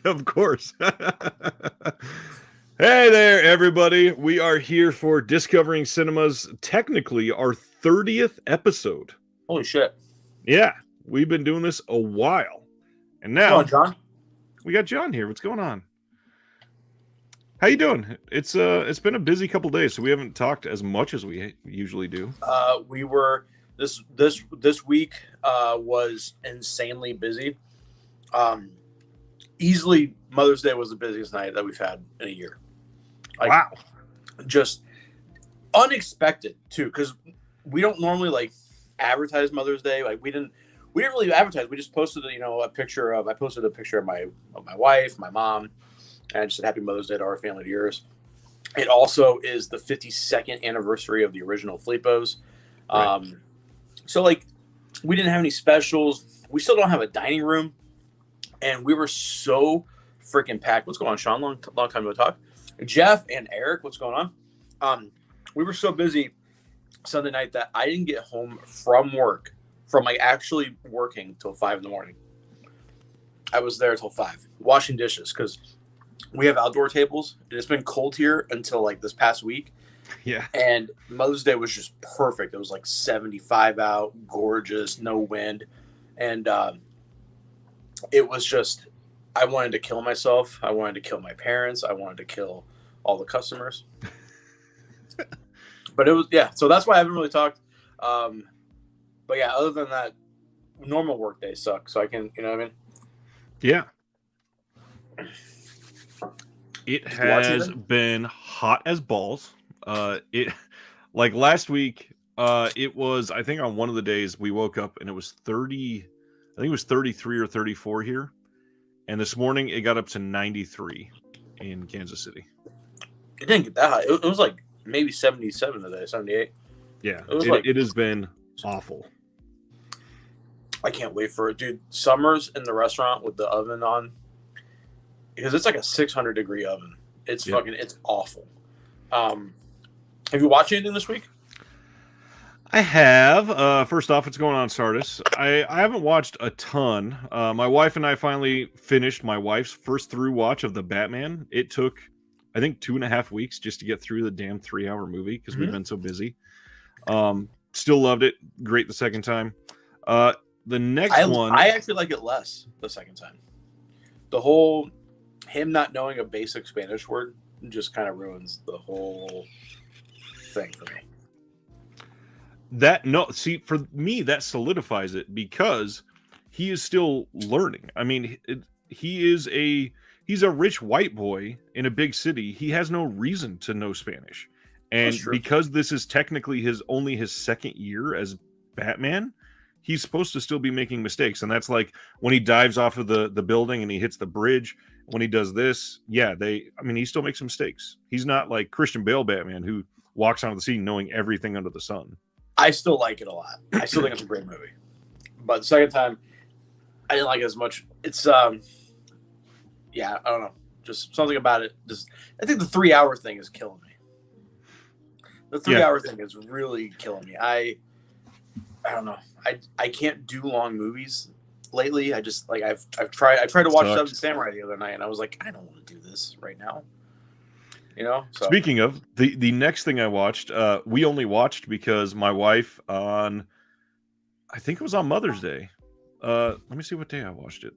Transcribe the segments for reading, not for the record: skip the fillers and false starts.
Of course. Hey there, everybody. We are here for Discovering Cinema's technically our 30th episode. Holy shit. Yeah, we've been doing this a while. And What's going on, now John? we got John here. What's going on? How you doing? It's been a busy couple days, so we haven't talked as much as we usually do. We were this week was insanely busy. Um, Easily Mother's Day was the busiest night that we've had in a year. Like, Wow. just unexpected too, because we don't normally like advertise Mother's Day. Like we didn't really advertise. We just posted a picture of I posted a picture of my wife, my mom, and I just said Happy Mother's Day to our family, to yours. It also is the 52nd anniversary of the original Flipos. Right. So like we didn't have any specials. We still don't have a dining room, and we were so freaking packed. What's going on, Sean? Long time no talk. Jeff and Eric, what's going on? We were so busy Sunday night that I didn't get home from work, from like actually working till 5 in the morning. I was there till 5, washing dishes because we have outdoor tables, and it's been cold here until like this past week. Yeah. And Mother's Day was just perfect. It was like 75 out, gorgeous, no wind, and it was just. I wanted to kill myself. I wanted to kill my parents. I wanted to kill all the customers. But it was, yeah. So that's why I haven't really talked. But yeah, other than that, normal work days suck. So I can, you know what I mean? Yeah. It Did you watch has anything? been hot as balls. It like last week, it was I think on one of the days we woke up and it was 30, I think it was 33 or 34 here. And this morning it got up to 93 in Kansas City. It didn't get that high. It was like maybe 77 today, 78. Yeah, It was like, it has been awful. I can't wait for it, dude. Summers in the restaurant with the oven on, because it's like a 600-degree oven. It's Yep. it's awful. Um, have you watched anything this week? I have. First off, what's going on, Sardis? I haven't watched a ton. My wife and I finally finished my wife's first through watch of the Batman. It took, I think, 2.5 weeks just to get through the damn 3-hour movie because we've been so busy. Still loved it. Great the second time. The next one, I actually like it less the second time. The whole him not knowing a basic Spanish word just kind of ruins the whole thing for me. that no, see for me that solidifies it because he is still learning. I mean, he's a rich white boy in a big city. He has no reason to know Spanish, That's and true. because this is technically his second year as Batman, he's supposed to still be making mistakes. And that's like when he dives off of the building and he hits the bridge. When he does this, yeah, I mean, he still makes mistakes. He's not like Christian Bale Batman who walks onto the scene knowing everything under the sun. I still like it a lot. I still think it's a great movie. But the second time, I didn't like it as much. It's yeah, I don't know. Just something about it. Just I think the 3 hour thing is killing me. The three Yeah. hour thing is really killing me. I don't know. I can't do long movies lately. I just like I tried to watch Sucks. Seven Samurai the other night, and I was like, I don't want to do this right now. You know. So Speaking of the next thing I watched, we only watched because my wife on, I think it was on Mother's Day. Let me see what day I watched it.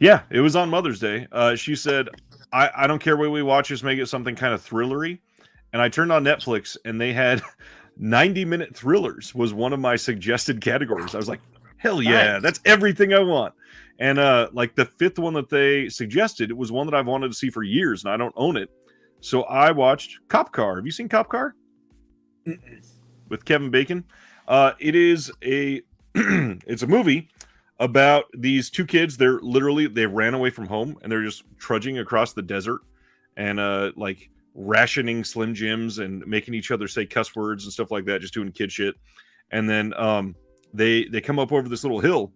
Yeah, it was on Mother's Day. She said, I don't care what we watch, just make it something kind of thrillery. And I turned on Netflix and they had 90-minute thrillers was one of my suggested categories. I was like, hell yeah, Nice. that's everything I want. And like the fifth one that they suggested, it was one that I've wanted to see for years and I don't own it. So I watched Cop Car. Have you seen Cop Car Mm-mm. with Kevin Bacon? It is a it's a movie about these two kids. They ran away from home and they're just trudging across the desert and like rationing Slim Jims and making each other say cuss words and stuff like that, just doing kid shit. And then they come up over this little hill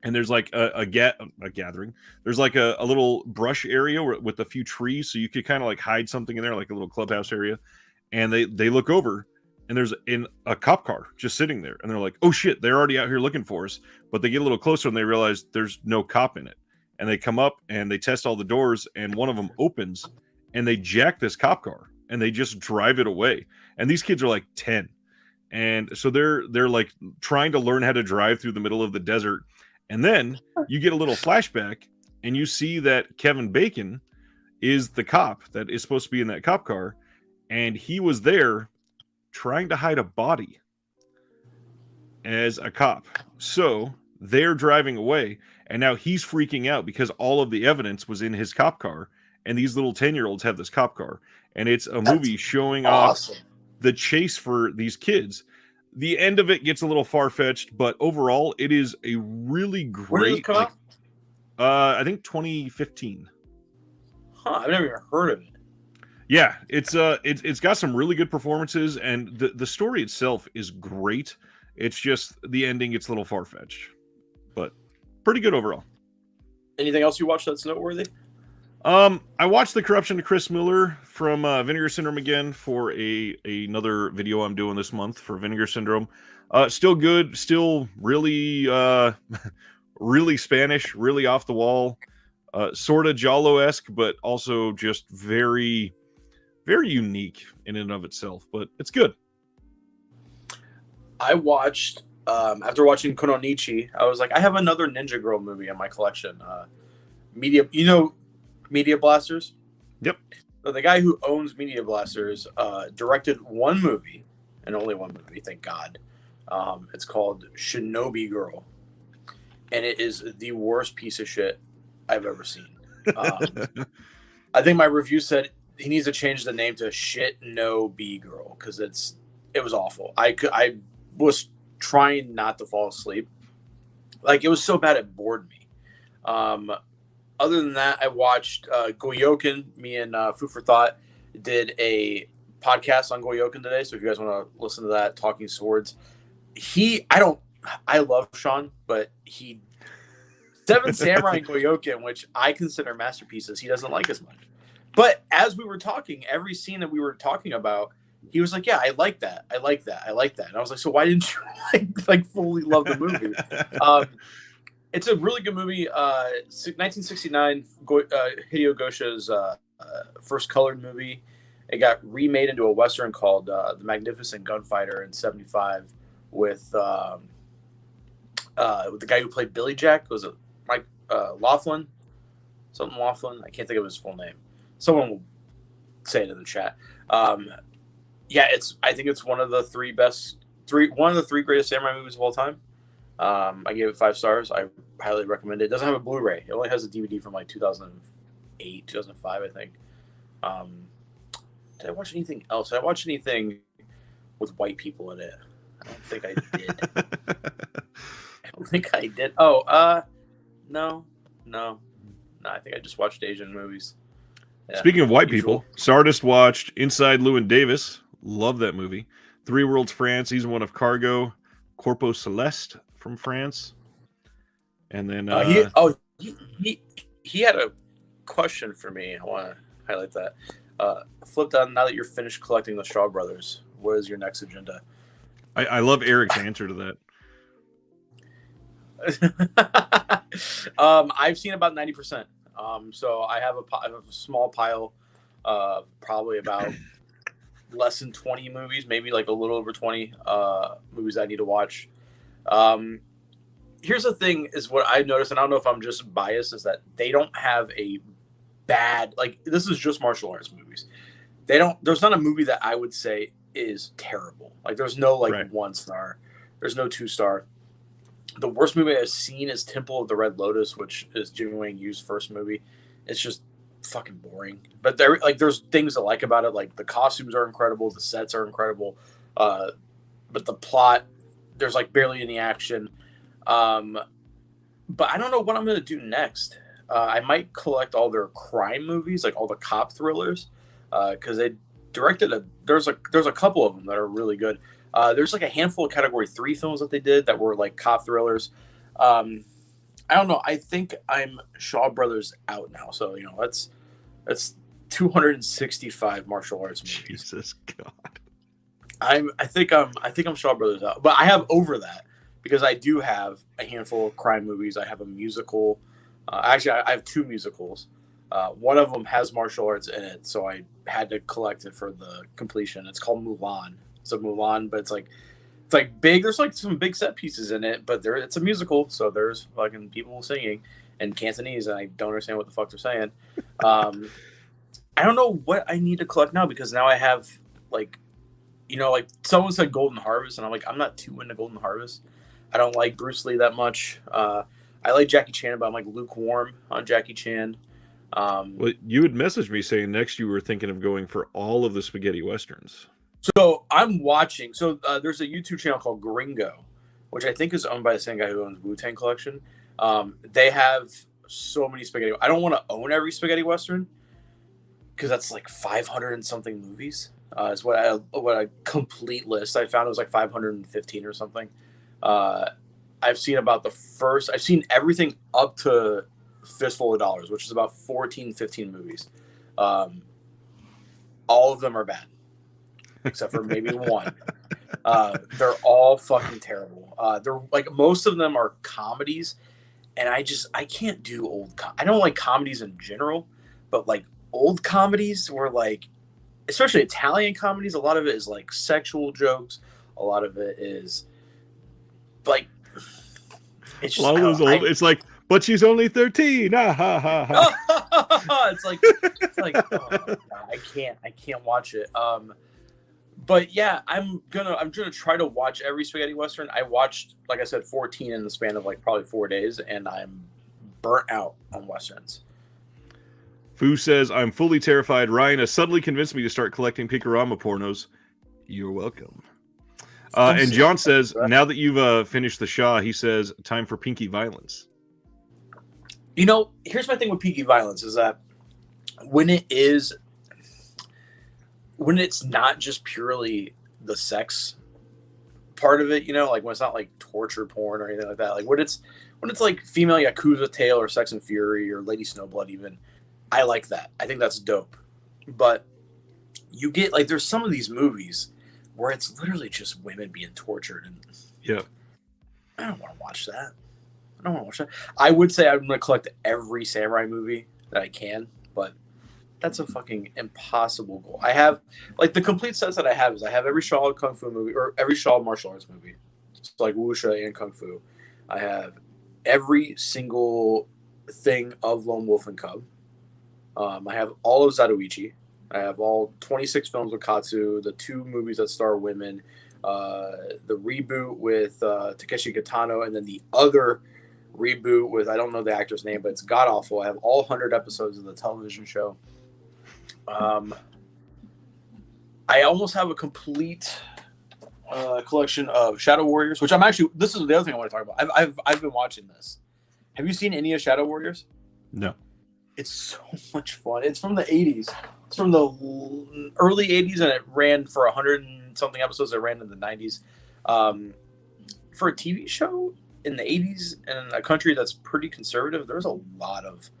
and there's like a gathering. There's like a little brush area with a few trees, so you could kind of like hide something in there, like a little clubhouse area. And they look over, and there's a cop car just sitting there, and they're like, "Oh shit, they're already out here looking for us." But they get a little closer and they realize there's no cop in it, and they come up and they test all the doors, and one of them opens, and they jack this cop car and they just drive it away. And these kids are like 10, and so they're like trying to learn how to drive through the middle of the desert. And then you get a little flashback, and you see that Kevin Bacon is the cop that is supposed to be in that cop car, and he was there trying to hide a body as a cop. So they're driving away, and now he's freaking out because all of the evidence was in his cop car, and these little 10-year-olds have this cop car, and it's a movie showing off the chase for these kids. The end of it gets a little far-fetched, but overall it is a really great, I think 2015. I've never even heard of it. Yeah, it's got some really good performances, and the story itself is great. It's just the ending gets a little far-fetched, but pretty good overall. Anything else you watched that's noteworthy? I watched The Corruption of Chris Miller from Vinegar Syndrome again for another video I'm doing this month for Vinegar Syndrome. Still good, still really really Spanish, really off the wall, sort of Giallo-esque, but also just very, very unique in and of itself. But it's good. I watched after watching Kononichi, I was like, I have another Ninja Girl movie in my collection. Media Blasters? Yep. So the guy who owns Media Blasters directed one movie, and only one movie, thank God. It's called Shinobi Girl. And it is the worst piece of shit I've ever seen. I think my review said he needs to change the name to Shit No B Girl, because it was awful. I was trying not to fall asleep. Like, it was so bad it bored me. Other than that, I watched Goyoken. Me and Food for Thought did a podcast on Goyoken today. So if you guys want to listen to that, Talking Swords, I love Sean, but Seven Samurai and Goyoken, which I consider masterpieces, he doesn't like as much. But as we were talking, every scene that we were talking about, he was like, yeah, I like that. I like that. I like that. And I was like, so why didn't you like fully love the movie? It's a really good movie. 1969, Hideo Gosha's first colored movie. It got remade into a Western called The Magnificent Gunfighter in 1975 with the guy who played Billy Jack. Was it Mike Laughlin? Something Laughlin? I can't think of his full name. Someone will say it in the chat. I think it's one of the three greatest samurai movies of all time. I gave it 5 stars. I highly recommend it. It doesn't have a Blu-ray. It only has a DVD from like 2008, 2005, I think. Did I watch anything else? Did I watch anything with white people in it? I don't think I did. I don't think I did. Oh, no. I think I just watched Asian movies. Yeah. Speaking of white people, Sardist watched Inside Llewyn Davis. Love that movie. Three Worlds France, Season 1 of Cargo, Corpo Celeste from France. And then he had a question for me. I want to highlight that. Flip down, now that you're finished collecting the Shaw Brothers, what is your next agenda? I love Eric's answer to that. I've seen about 90%. So I have a small pile of probably about less than 20 movies, maybe like a little over 20 movies I need to watch. Here's the thing is what I've noticed, and I don't know if I'm just biased, is that they don't have a bad, like, this is just martial arts movies. There's not a movie that I would say is terrible. Like, there's no 1 star. There's no 2 star. The worst movie I've seen is Temple of the Red Lotus, which is Jimmy Wang Yu's first movie. It's just fucking boring. But there's things I like about it. Like, the costumes are incredible. The sets are incredible. But the plot, there's like barely any action. But I don't know what I'm going to do next. I might collect all their crime movies, like all the cop thrillers, because they directed there's a couple of them that are really good. There's like a handful of Category 3 films that they did that were like cop thrillers. I don't know. I think I'm Shaw Brothers out now. So, that's 265 martial arts movies. Jesus God. I think I'm Shaw Brothers out, but I have over that because I do have a handful of crime movies. I have a musical. Actually, I have two musicals. One of them has martial arts in it, so I had to collect it for the completion. It's called Mulan. It's a Mulan, but it's like big. There's like some big set pieces in it, but it's a musical, so there's fucking people singing in Cantonese, and I don't understand what the fuck they're saying. I don't know what I need to collect now because now I have like, like someone said Golden Harvest, and I'm like, I'm not too into Golden Harvest. I don't like Bruce Lee that much. I like Jackie Chan, but I'm like lukewarm on Jackie Chan. Well, you had messaged me saying next you were thinking of going for all of the spaghetti westerns. So I'm watching. So there's a YouTube channel called Gringo, which I think is owned by the same guy who owns Wu-Tang Collection. They have so many spaghetti. I don't want to own every spaghetti western because that's like 500 and something movies. Is what a complete list I found. It was like 515 or something. I've seen I've seen everything up to Fistful of Dollars, which is about 14, 15 movies. All of them are bad, except for maybe one. They're all fucking terrible. They're like, most of them are comedies, and I can't do I don't like comedies in general, but like old comedies where like, especially Italian comedies, a lot of it is like sexual jokes. A lot of it is like, it's just, it's like, but she's only 13. Ah, ha, ha, ha. it's like, oh, God, I can't watch it. But yeah, I'm gonna try to watch every spaghetti western. I watched, like I said, 14 in the span of like probably 4 days, and I'm burnt out on westerns. Fu says, I'm fully terrified. Ryan has suddenly convinced me to start collecting Picorama pornos. You're welcome. And John says, now that you've finished the Shaw, he says, time for Pinky Violence. Here's my thing with Pinky Violence is that when it's not just purely the sex part of it, like when it's not like torture porn or anything like that, like when it's like female Yakuza Tale or Sex and Fury or Lady Snowblood even, I like that. I think that's dope. But you get like, there's some of these movies where it's literally just women being tortured, and yeah, I don't want to watch that. I would say I'm going to collect every samurai movie that I can, but that's a fucking impossible goal. I have like the complete sets that I have is I have every Shaw Kung Fu movie or every Shaw martial arts movie. It's like Wuxia and Kung Fu. I have every single thing of Lone Wolf and Cub. I have all of Zatoichi. I have all 26 films with Katsu, the 2 movies that star women, the reboot with Takeshi Kitano, and then the other reboot with, I don't know the actor's name, but it's god awful. I have all 100 episodes of the television show. I almost have a complete collection of Shadow Warriors, which this is the other thing I want to talk about. I've been watching this. Have you seen any of Shadow Warriors? No. It's so much fun. It's from the 80s. It's from the early 80s, and it ran for 100 and something episodes. It ran in the 90s. For a TV show in the 80s in a country that's pretty conservative, there's a lot of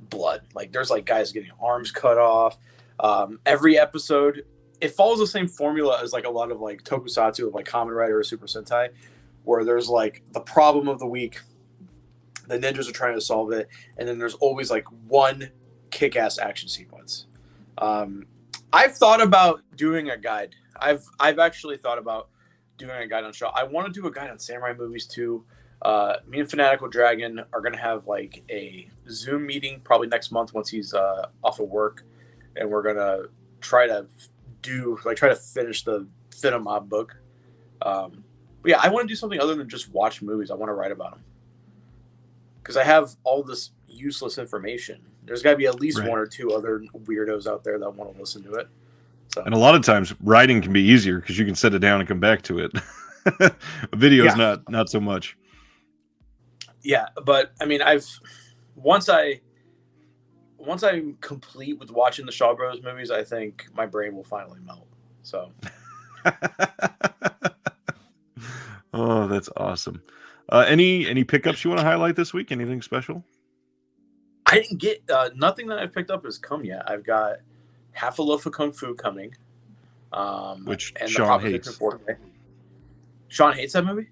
blood. Like, there's like guys getting arms cut off. Every episode, it follows the same formula as like a lot of like tokusatsu of like Kamen Rider or Super Sentai, where there's like the problem of the week. The ninjas are trying to solve it, and then there's always like one kick-ass action sequence. I've thought about doing a guide. I've actually thought about doing a guide on Shaw. I want to do a guide on samurai movies too. Me and Fanatical Dragon are going to have like a Zoom meeting probably next month once he's off of work, and we're going to try to finish the Phantom Mob book. But yeah, I want to do something other than just watch movies. I want to write about them. Because I have all this useless information. There's got to be at least one or two other weirdos out there that want to listen to it. So. And a lot of times, writing can be easier because you can set it down and come back to it. Video is not so much. Yeah, but I mean, once I'm complete with watching the Shaw Bros movies, I think my brain will finally melt. So. Oh, that's awesome. Any pickups you want to highlight this week? Anything special? I didn't get nothing that I've picked up has come yet. I've got Half a Loaf of Kung Fu coming, which and Sean hates. Sean hates that movie.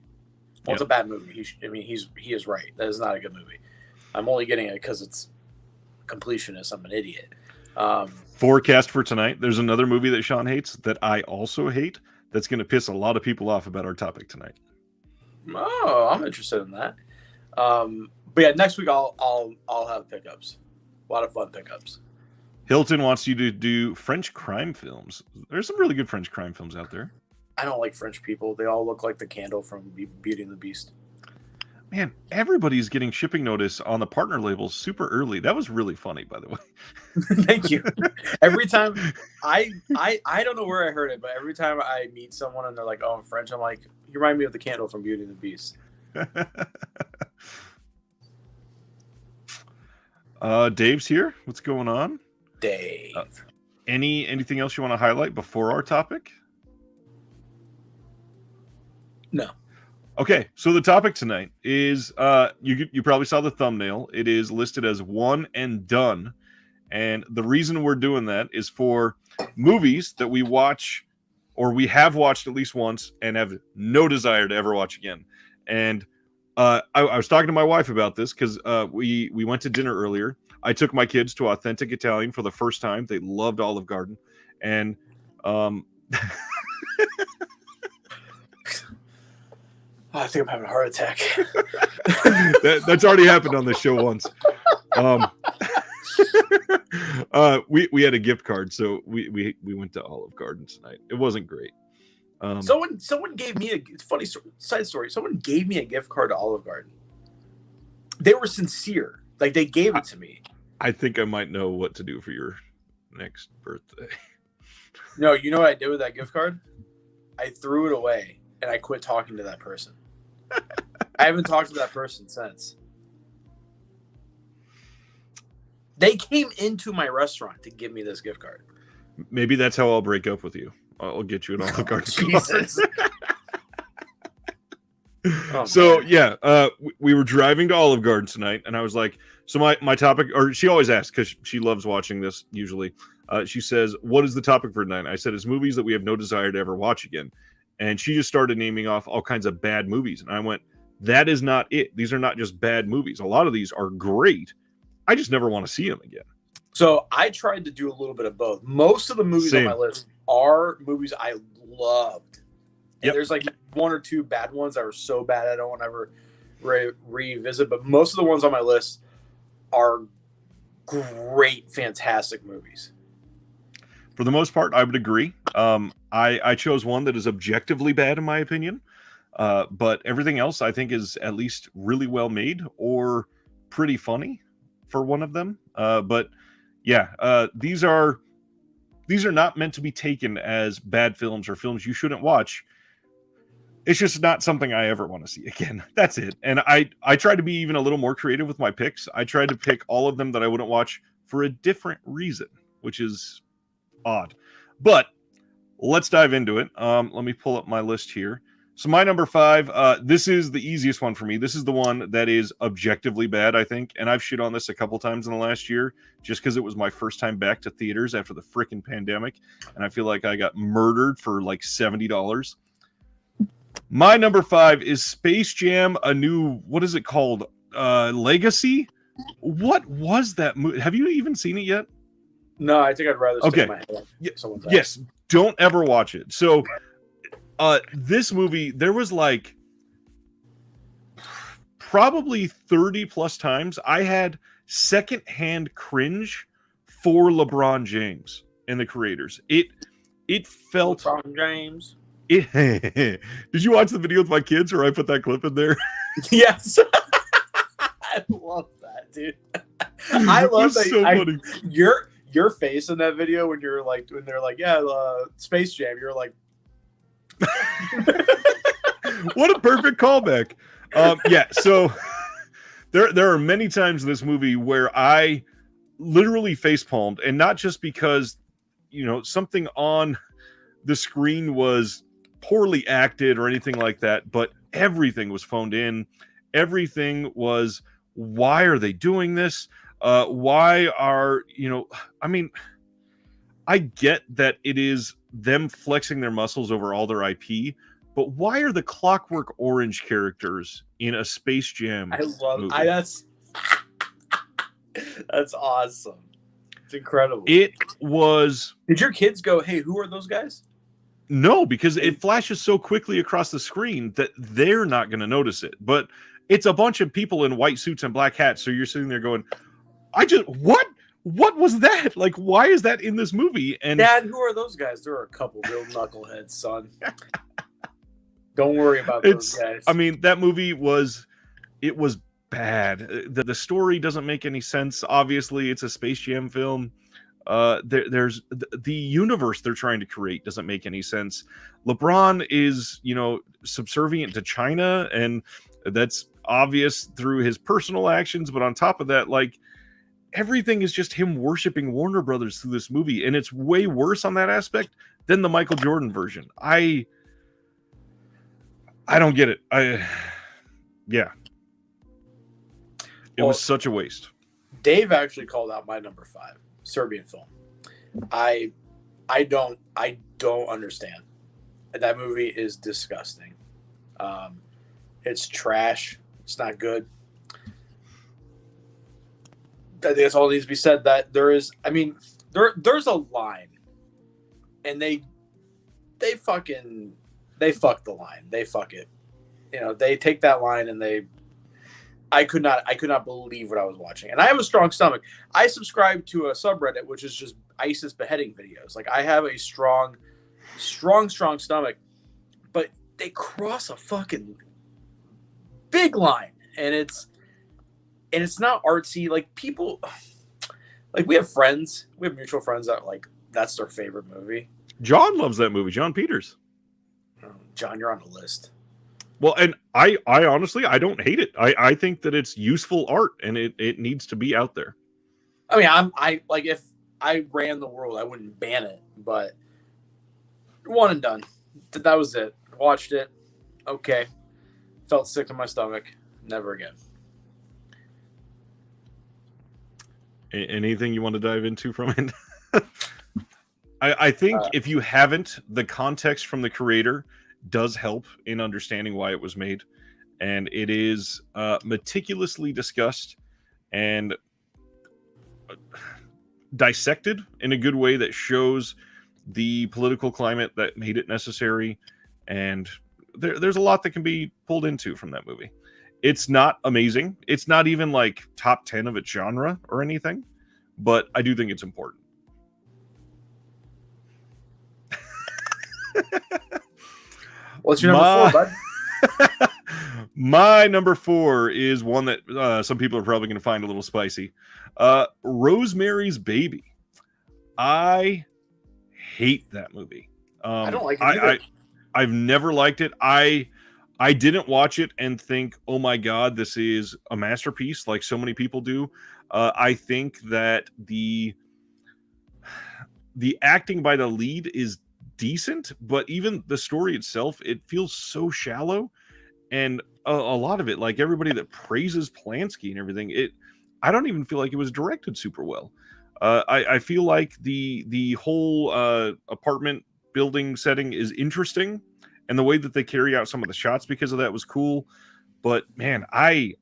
Well, Yep. It's a bad movie. He is right. That is not a good movie. I'm only getting it because it's completionist. I'm an idiot. Forecast for tonight. There's another movie that Sean hates that I also hate. That's going to piss a lot of people off about our topic tonight. Oh, I'm interested in that. But yeah, next week I'll have pickups. A lot of fun pickups. Hilton wants you to do French crime films. There's some really good French crime films out there. I don't like French people. They all look like the candle from Beauty and the Beast. Man, everybody's getting shipping notice on the partner labels super early. That was really funny, by the way. Thank you. Every time I don't know where I heard it, but every time I meet someone and they're like, "Oh, I'm French," I'm like, "You remind me of the candle from Beauty and the Beast." Dave's here. What's going on? Dave. Anything else you want to highlight before our topic? No. Okay, so the topic tonight is you probably saw the thumbnail. It is listed as one and done. And the reason we're doing that is for movies that we watch or we have watched at least once and have no desire to ever watch again. And I was talking to my wife about this because we went to dinner earlier. I took my kids to Authentic Italian for the first time. They loved Olive Garden. And I think I'm having a heart attack. That's already happened on this show once. We had a gift card, so we went to Olive Garden tonight. It wasn't great. Someone gave me a funny side story. Someone gave me a gift card to Olive Garden. They were sincere. Like, they gave it to me. I think I might know what to do for your next birthday. No, you know what I did with that gift card? I threw it away and I quit talking to that person. I haven't talked to that person since. They came into my restaurant to give me this gift card. Maybe that's how I'll break up with you. I'll get you an Olive Garden Jesus. So yeah, we were driving to Olive Garden tonight, and I was like, so my topic, or she always asks because she loves watching this usually. She says, what is the topic for tonight? I said, it's movies that we have no desire to ever watch again. And she just started naming off all kinds of bad movies. And I went, that is not it. These are not just bad movies. A lot of these are great. I just never want to see them again. So I tried to do a little bit of both. Most of the movies on my list are movies I loved. And there's like one or two bad ones that are so bad I don't want to ever revisit. But most of the ones on my list are great, fantastic movies. For the most part, I would agree. I chose one that is objectively bad in my opinion. But everything else I think is at least really well made or pretty funny for one of them. But yeah, these are not meant to be taken as bad films or films you shouldn't watch. It's just not something I ever want to see again. That's it. And I tried to be even a little more creative with my picks. I tried to pick all of them that I wouldn't watch for a different reason, which is odd. But let's dive into it. Let me pull up my list here. So my number 5, this is the easiest one for me. This is the one that is objectively bad, I think. And I've shit on this a couple times in the last year just because it was my first time back to theaters after the freaking pandemic. And I feel like I got murdered for like $70. My number 5 is Space Jam, a new, what is it called? Legacy? What was that movie? Have you even seen it yet? No, I think I'd rather stay in my head. Yes, don't ever watch it. So this movie, there was like probably 30 plus times I had secondhand cringe for LeBron James and the creators. It felt LeBron James. Did you watch the video with my kids where I put that clip in there? Yes. I love that, dude. I love that. So funny. Your face in that video when they're like, yeah, Space Jam. You're like, what a perfect callback. Yeah. So there are many times in this movie where I literally facepalmed, and not just because something on the screen was poorly acted or anything like that, but everything was phoned in. Everything was, why are they doing this? Why are, I mean, I get that it is them flexing their muscles over all their IP, but why are the Clockwork Orange characters in a Space Jam movie? That's awesome. It's incredible. It was Did your kids go, hey, who are those guys? no, because it flashes so quickly across the screen that they're not going to notice it. But it's a bunch of people in white suits and black hats. So you're sitting there going, what? What was that? Like, why is that in this movie? And Dad, who are those guys? There are a couple real knuckleheads, son. Don't worry about those guys. I mean, that movie was bad. The story doesn't make any sense. Obviously, it's a Space Jam film. There's the universe they're trying to create doesn't make any sense. LeBron is, subservient to China, and that's obvious through his personal actions. But on top of that, like, everything is just him worshiping Warner Brothers through this movie, and it's way worse on that aspect than the Michael Jordan version. I don't get it. It was such a waste. Dave actually called out my number 5, Serbian film. I don't understand. That movie is disgusting. It's trash. It's not good. I think that's all that needs to be said. That there's a line, and they fuck the line. They fuck it. They take that line and I could not believe what I was watching. And I have a strong stomach. I subscribe to a subreddit which is just ISIS beheading videos. Like, I have a strong stomach, but they cross a fucking big line, and it's not artsy. Like, people, like, we have mutual friends that, like, that's their favorite movie. John loves that movie. John Peters. John, you're on the list. Well, and I honestly, I don't hate it. I think that it's useful art, and it needs to be out there. I mean, if I ran the world, I wouldn't ban it, but one and done. That was it. Watched it. Okay. Felt sick to my stomach. Never again. Anything you want to dive into from it? I think if you haven't, the context from the creator does help in understanding why it was made, and it is meticulously discussed and dissected in a good way that shows the political climate that made it necessary, and there's a lot that can be pulled into from that movie. It's not amazing. It's not even like top 10 of its genre or anything, but I do think it's important. What's your number 4, bud? My number 4 is one that some people are probably going to find a little spicy. Rosemary's Baby. I hate that movie. I don't like it either. I've never liked it. I didn't watch it and think, oh my God, this is a masterpiece like so many people do. I think that the acting by the lead is decent, but even the story itself, it feels so shallow, and a lot of it, like everybody that praises Polanski and everything, I don't even feel like it was directed super well. I feel like the whole apartment building setting is interesting, and the way that they carry out some of the shots because of that was cool. But man, I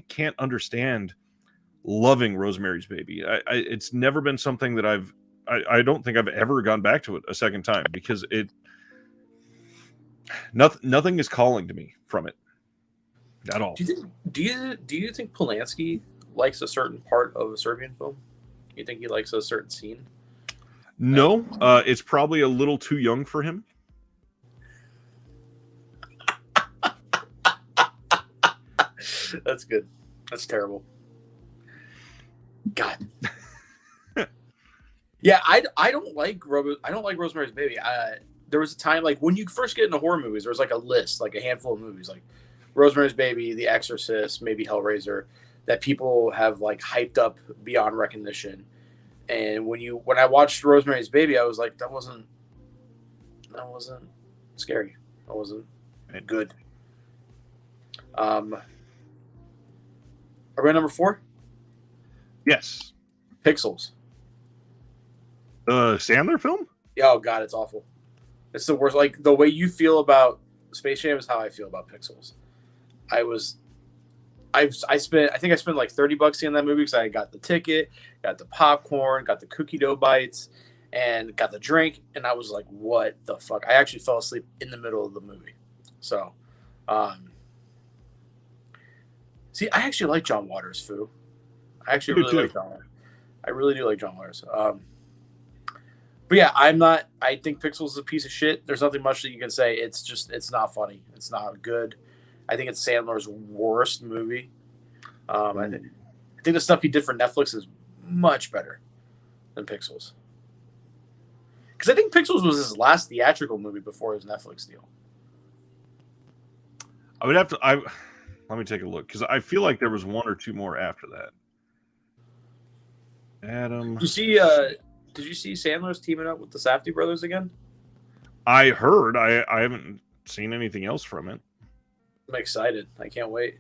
can't understand loving Rosemary's Baby. It's never been something that I don't think I've ever gone back to it a second time, because nothing is calling to me from it at all. Do you think Polanski likes a certain part of a Serbian film? You think he likes a certain scene? No, it's probably a little too young for him. That's good. That's terrible. God. Yeah, I don't like Rosemary's Baby. There was a time, like, when you first get into horror movies, there was like a list, like a handful of movies, like Rosemary's Baby, The Exorcist, maybe Hellraiser, that people have like hyped up beyond recognition. And when I watched Rosemary's Baby, I was like, that wasn't scary. That wasn't good. Are we on number 4? Yes. Pixels. Sandler film? Oh God, it's awful. It's the worst. Like, the way you feel about Space Jam is how I feel about Pixels. I I think I spent like $30 seeing that movie because I got the ticket, got the popcorn, got the cookie dough bites, and got the drink, and I was like, what the fuck? I actually fell asleep in the middle of the movie. So, see, I actually like John Waters, Foo. I actually really like John Waters. I really do like John Waters. But yeah, I think Pixels is a piece of shit. There's nothing much that you can say. It's not funny. It's not good. I think it's Sandler's worst movie. I think the stuff he did for Netflix is much better than Pixels. Because I think Pixels was his last theatrical movie before his Netflix deal. I would have to. Let me take a look because I feel like there was one or two more after that. Adam, did you see Sandler's teaming up with the Safdie brothers again? I heard. I haven't seen anything else from it. I'm excited. I can't wait.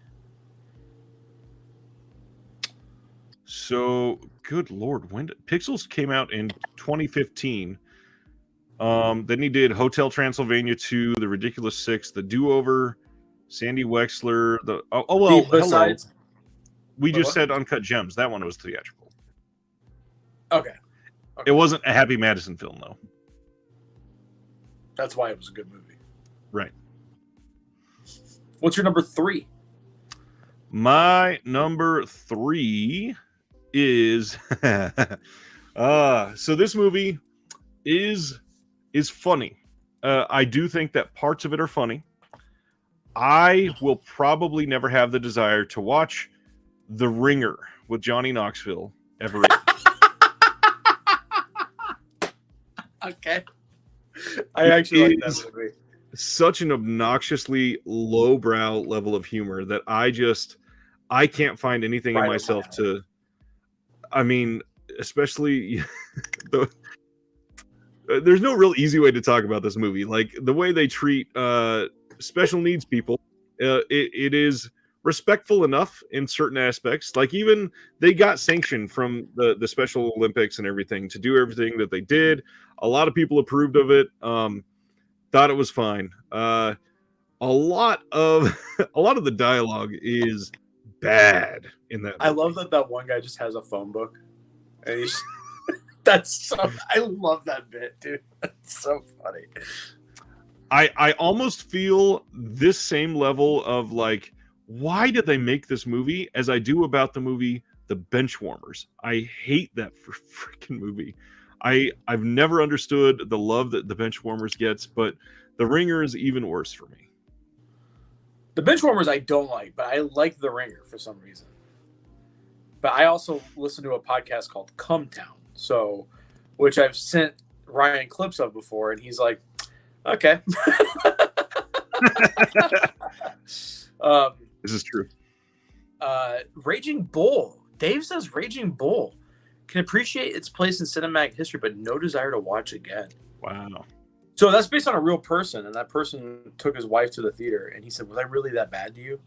So, good Lord, when Pixels came out in 2015. Then he did Hotel Transylvania 2, The Ridiculous Six, The Do-Over, Sandy Wexler. Hello. We just said Uncut Gems. That one was theatrical. Okay. It wasn't a Happy Madison film, though. That's why it was a good movie. Right. What's your number 3? My number 3 is so this movie is funny. I do think that parts of it are funny. I will probably never have the desire to watch The Ringer with Johnny Knoxville ever again. Okay. I actually like that movie. Such an obnoxiously lowbrow level of humor that I can't find anything in myself to. I mean, especially there's no real easy way to talk about this movie. Like the way they treat special needs people, it is respectful enough in certain aspects. Like even they got sanctioned from the Special Olympics and everything to do everything that they did. A lot of people approved of it. Thought it was fine. A lot of the dialogue is bad in that movie. I love that one guy just has a phone book, and he's I love that bit, dude. That's so funny. I almost feel this same level of like, why did they make this movie as I do about the movie The Benchwarmers. I hate that freaking movie. I've never understood the love that The Benchwarmers gets, but The Ringer is even worse for me. The Benchwarmers I don't like, but I like The Ringer for some reason. But I also listen to a podcast called Come Town, which I've sent Ryan clips of before, and he's like, okay. This is true. Raging Bull. Dave says Raging Bull can appreciate its place in cinematic history, but no desire to watch again. Wow. So that's based on a real person, and that person took his wife to the theater, and he said, was I really that bad to you?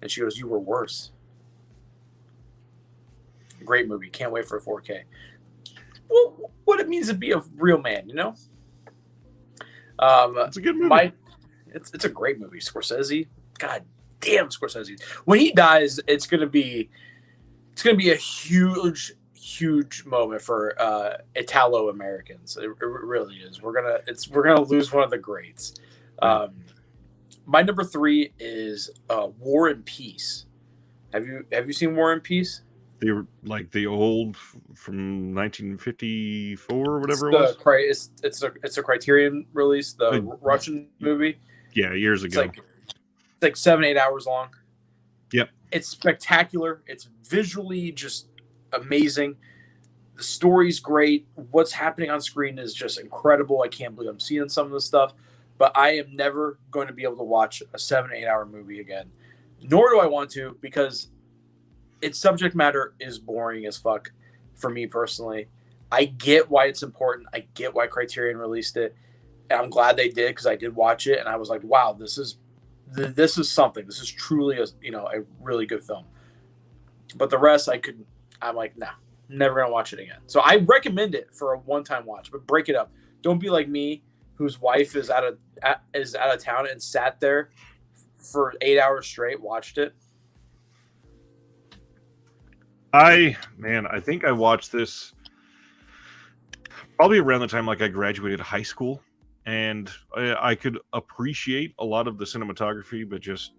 And she goes, you were worse. Great movie. Can't wait for a 4K. Well, what it means to be a real man, you know? It's a good movie. It's a great movie. Scorsese. God damn Scorsese. When he dies, it's gonna be a huge moment for Italo Americans. It really is. We're gonna lose one of the greats. My number 3 is War and Peace. Have you seen War and Peace? The old from 1954 or whatever it was. It's a Criterion release, the Russian movie. Yeah, years ago. It's like 7-8 hours long. Yep. It's spectacular. It's visually just amazing. The story's great. What's happening on screen is just incredible. I can't believe I'm seeing some of this stuff. But I am never going to be able to watch a 7-8 hour movie again. Nor do I want to, because its subject matter is boring as fuck for me personally. I get why it's important. I get why Criterion released it. And I'm glad they did, because I did watch it and I was like, wow, this is something. This is truly a really good film. But the rest I'm like, nah, never gonna watch it again. So I recommend it for a one-time watch, but break it up. Don't be like me, whose wife is out of town and sat there for 8 hours straight, watched it. I think I watched this probably around the time like I graduated high school, and I could appreciate a lot of the cinematography, but just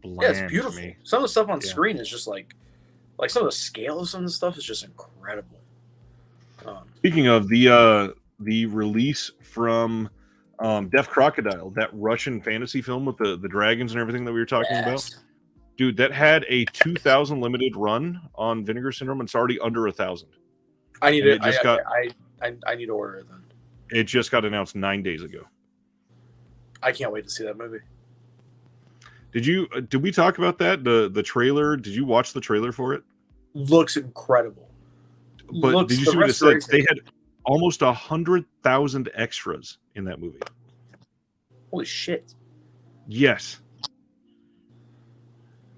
Yeah, it's bland to beautiful. me. Some of the stuff on Yeah. screen is just like some of the scale of some of the stuff is just incredible. Speaking of the release from Deaf Crocodile, that Russian fantasy film with the dragons and everything that we were talking about, Yes. dude, that had a 2,000 limited run on Vinegar Syndrome, and it's already under 1,000. I need And to. it just got I need to order it then. it just got announced 9 days ago. I can't wait to see that movie. Did we talk about that? The trailer? Did you watch the trailer for it? Looks incredible. But did you the see what it said? restoration- They had almost 100,000 extras in that movie. Holy shit! Yes.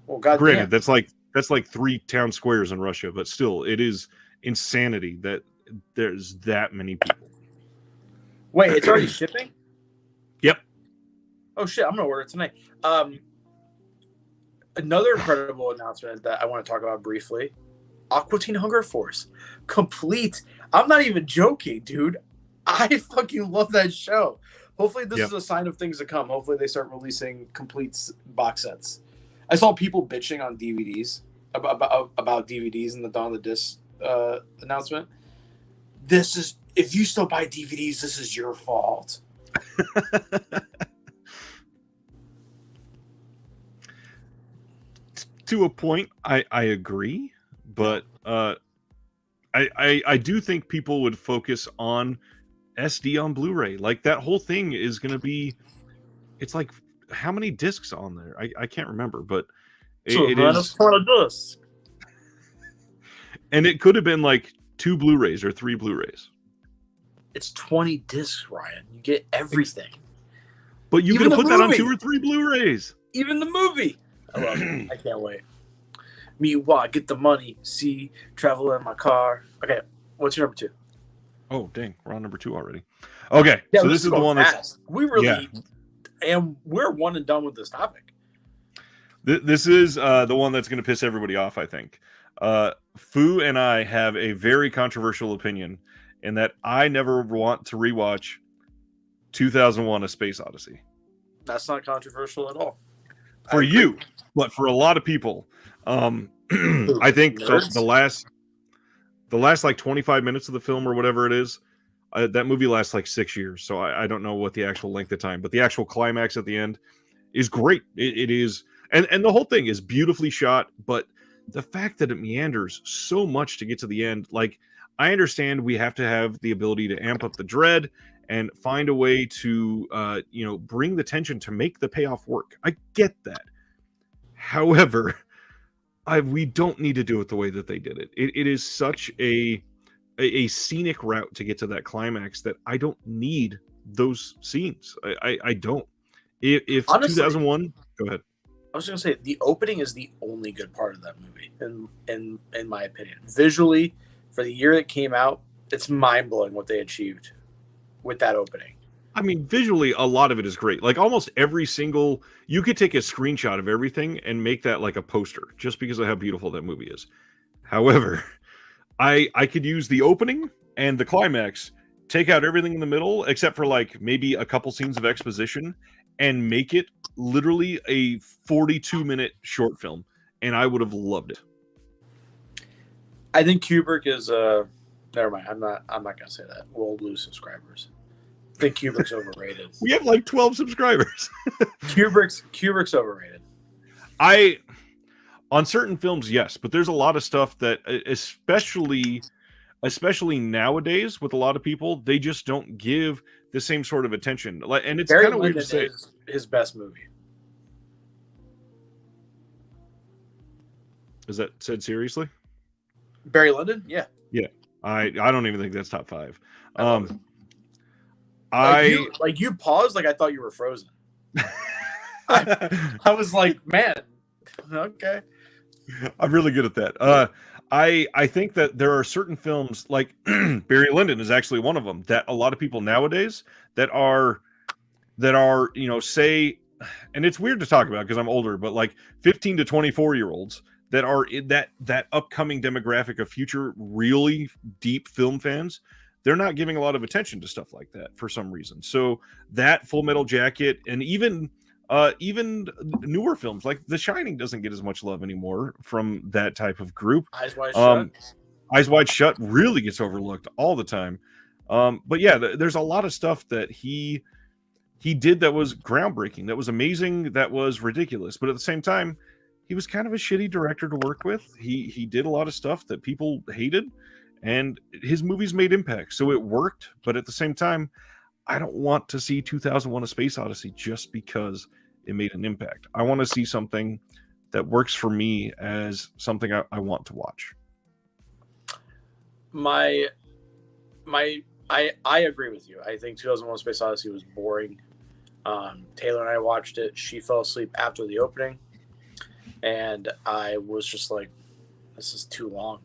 Well, goddamn. Granted, that's like 3 town squares in Russia, but still, it is insanity that there's that many people. Wait, it's already shipping? Yep. Oh shit! I'm gonna order it tonight. Another incredible announcement that I want to talk about briefly: Aqua Teen Hunger Force complete. I'm not even joking, dude. I fucking love that show. Hopefully, this is a sign of things to come. Hopefully, they start releasing complete box sets. I saw people bitching on DVDs about DVDs in the Dawn of the Disc announcement. This is, if you still buy DVDs, this is your fault. To a point, I agree, but I do think people would focus on SD on Blu-ray. Like that whole thing is going to be, it's like how many discs on there? I can't remember, but it is. And it could have been like 2 Blu-rays or 3 Blu-rays. It's 20 discs, Ryan. You get everything. But you Even could have the put that on movie. 2 or 3 Blu-rays. Even the movie. I love it. I can't wait. Me, why? Get the money. See, travel in my car. Okay, what's your number 2? Oh, dang. We're on number 2 already. Okay, Yeah, so this is the one that's... We really... And we're one and done with this topic. This is the one that's going to piss everybody off, I think. Fu and I have a very controversial opinion in that I never want to rewatch 2001: A Space Odyssey. That's not controversial at all. For you, but for a lot of people, I think the last like 25 minutes of the film or whatever it is, that movie lasts like 6 years. So I don't know what the actual length of time, but the actual climax at the end is great. It is, and the whole thing is beautifully shot, but the fact that it meanders so much to get to the end, like I understand we have to have the ability to amp up the dread and find a way to bring the tension to make the payoff work. I get that. However, we don't need to do it the way that they did it. It is such a scenic route to get to that climax that I don't need those scenes. I don't. If honestly, 2001, go ahead. I was going to say the opening is the only good part of that movie, in my opinion. Visually, for the year it came out, it's mind blowing what they achieved with that opening. I mean, visually, a lot of it is great. Like almost every single, you could take a screenshot of everything and make that like a poster, just because of how beautiful that movie is. However, I could use the opening and the climax, take out everything in the middle, except for like maybe a couple scenes of exposition, and make it literally a 42-minute short film, and I would have loved it. I think Kubrick is never mind. I'm not gonna say that. We'll lose subscribers. I think Kubrick's overrated. We have like 12 subscribers. Kubrick's overrated. On certain films, yes, but there's a lot of stuff that, especially nowadays, with a lot of people, they just don't give the same sort of attention. Like, and it's kind of weird to say. Is his best movie. Is that said seriously? Barry Lyndon? Yeah. Yeah. I don't even think that's top 5. You paused like I thought you were frozen. I was like, man, okay. I'm really good at that. I think that there are certain films, like Barry Lyndon is actually one of them, that a lot of people nowadays that are say, and it's weird to talk about because I'm older, but like 15 to 24-year-olds that are in that upcoming demographic of future really deep film fans, they're not giving a lot of attention to stuff like that for some reason. So that Full Metal Jacket, and even newer films like The Shining doesn't get as much love anymore from that type of group. Eyes Wide Shut. Eyes Wide Shut really gets overlooked all the time. But yeah, there's a lot of stuff that he did that was groundbreaking, that was amazing, that was ridiculous. But at the same time, he was kind of a shitty director to work with. He did a lot of stuff that people hated, and his movies made impact, so it worked. But at the same time, I don't want to see 2001: A Space Odyssey just because it made an impact. I want to see something that works for me as something I want to watch. I agree with you. I think 2001: Space Odyssey was boring. Taylor and I watched it. She fell asleep after the opening, and I was just like, "This is too long."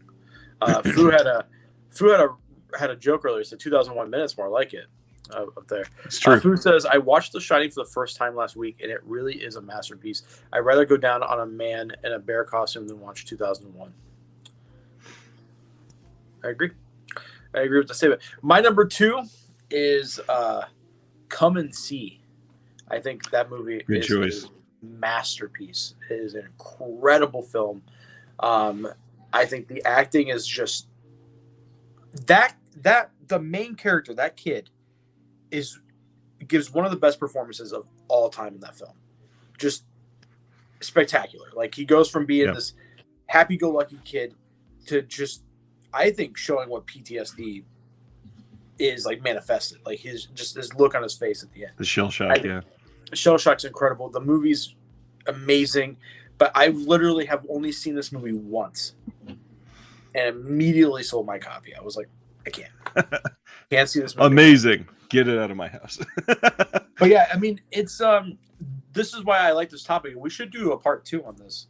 Fu had a joke earlier. Said 2001 minutes, more like it. Up there, It's true. Fu says, "I watched The Shining for the first time last week, and it really is a masterpiece. I'd rather go down on a man in a bear costume than watch 2001." I agree with the statement. My number 2 is Come and See. I think that movie Good is choice. a masterpiece. It is an incredible film. I think the acting is just that the main character, that kid, gives one of the best performances of all time in that film. Just spectacular. Like, he goes from being this happy-go-lucky kid to just, I think, showing what PTSD is like manifested. Like, his look on his face at the end. The shell shock, Shell Shock's incredible. The movie's amazing, but I literally have only seen this movie once, and immediately sold my copy. I was like, I can't see this movie. Amazing. Get it out of my house. But yeah, I mean, it's this is why I like this topic. We should do a part 2 on this,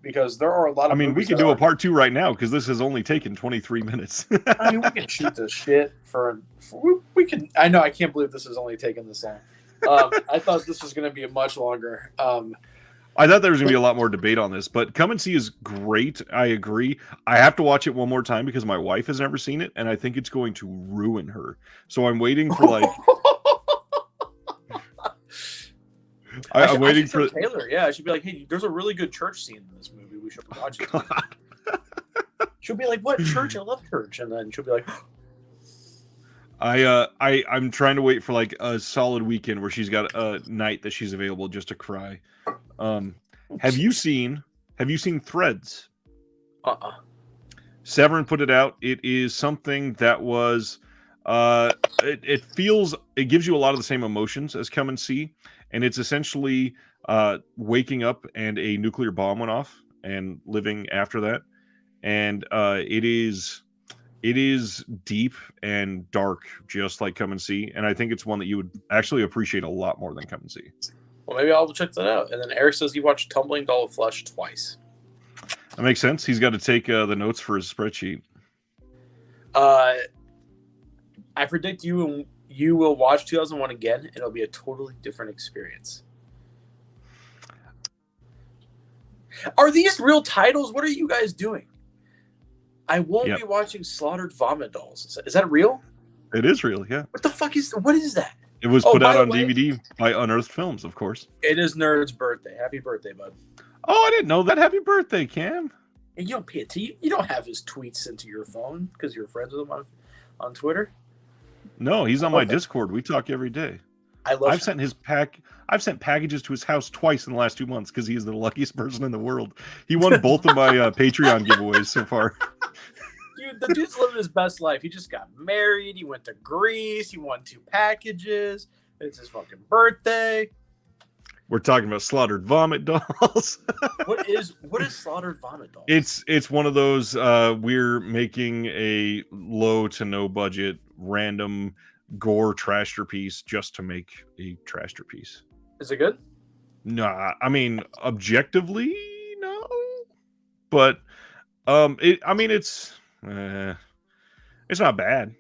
because there are a lot of. I mean, we can do a part 2 right now because this has only taken 23 minutes. I mean, we can shoot this shit for we can. I know, I can't believe this has only taken this long. I thought this was going to be a much longer. I thought there was going to be a lot more debate on this, but Come and See is great. I agree. I have to watch it one more time because my wife has never seen it, and I think it's going to ruin her. So I'm waiting for like. I'm waiting for Taylor. Yeah, I should be like, hey, there's a really good church scene in this movie. We should watch it. She'll be like, what church? I love church, and then she'll be like. I'm trying to wait for like a solid weekend where she's got a night that she's available just to cry. Have you seen Threads? Severin put it out. It is something that was it gives you a lot of the same emotions as Come and See, and it's essentially waking up and a nuclear bomb went off and living after that, and it is deep and dark, just like Come and See, and I think it's one that you would actually appreciate a lot more than Come and See. Well, maybe I'll check that out. And then Eric says he watched Tumbling Doll of Flesh twice. That makes sense. He's got to take the notes for his spreadsheet. I predict you will watch 2001 again, and it'll be a totally different experience. Are these real titles? What are you guys doing? I won't be watching Slaughtered Vomit Dolls. Is that real? It is real, yeah. What the fuck what is that? It was put out on DVD by Unearthed Films, of course. It is Nerd's birthday. Happy birthday, bud. Oh, I didn't know that. Happy birthday, Cam. And you don't pay attention. You don't have his tweets sent to your phone because you're friends with him on Twitter. No, he's on my Discord. We talk every day. I've sent packages to his house twice in the last 2 months because he's the luckiest person in the world. He won both of my Patreon giveaways so far. Dude, the dude's living his best life. He just got married. He went to Greece. He won 2 packages. It's his fucking birthday. We're talking about Slaughtered Vomit Dolls. What is Slaughtered Vomit Dolls? It's one of those we're making a low to no budget random gore trasher piece just to make a trasher piece. Is it good? Nah, I mean objectively no, but it's not bad.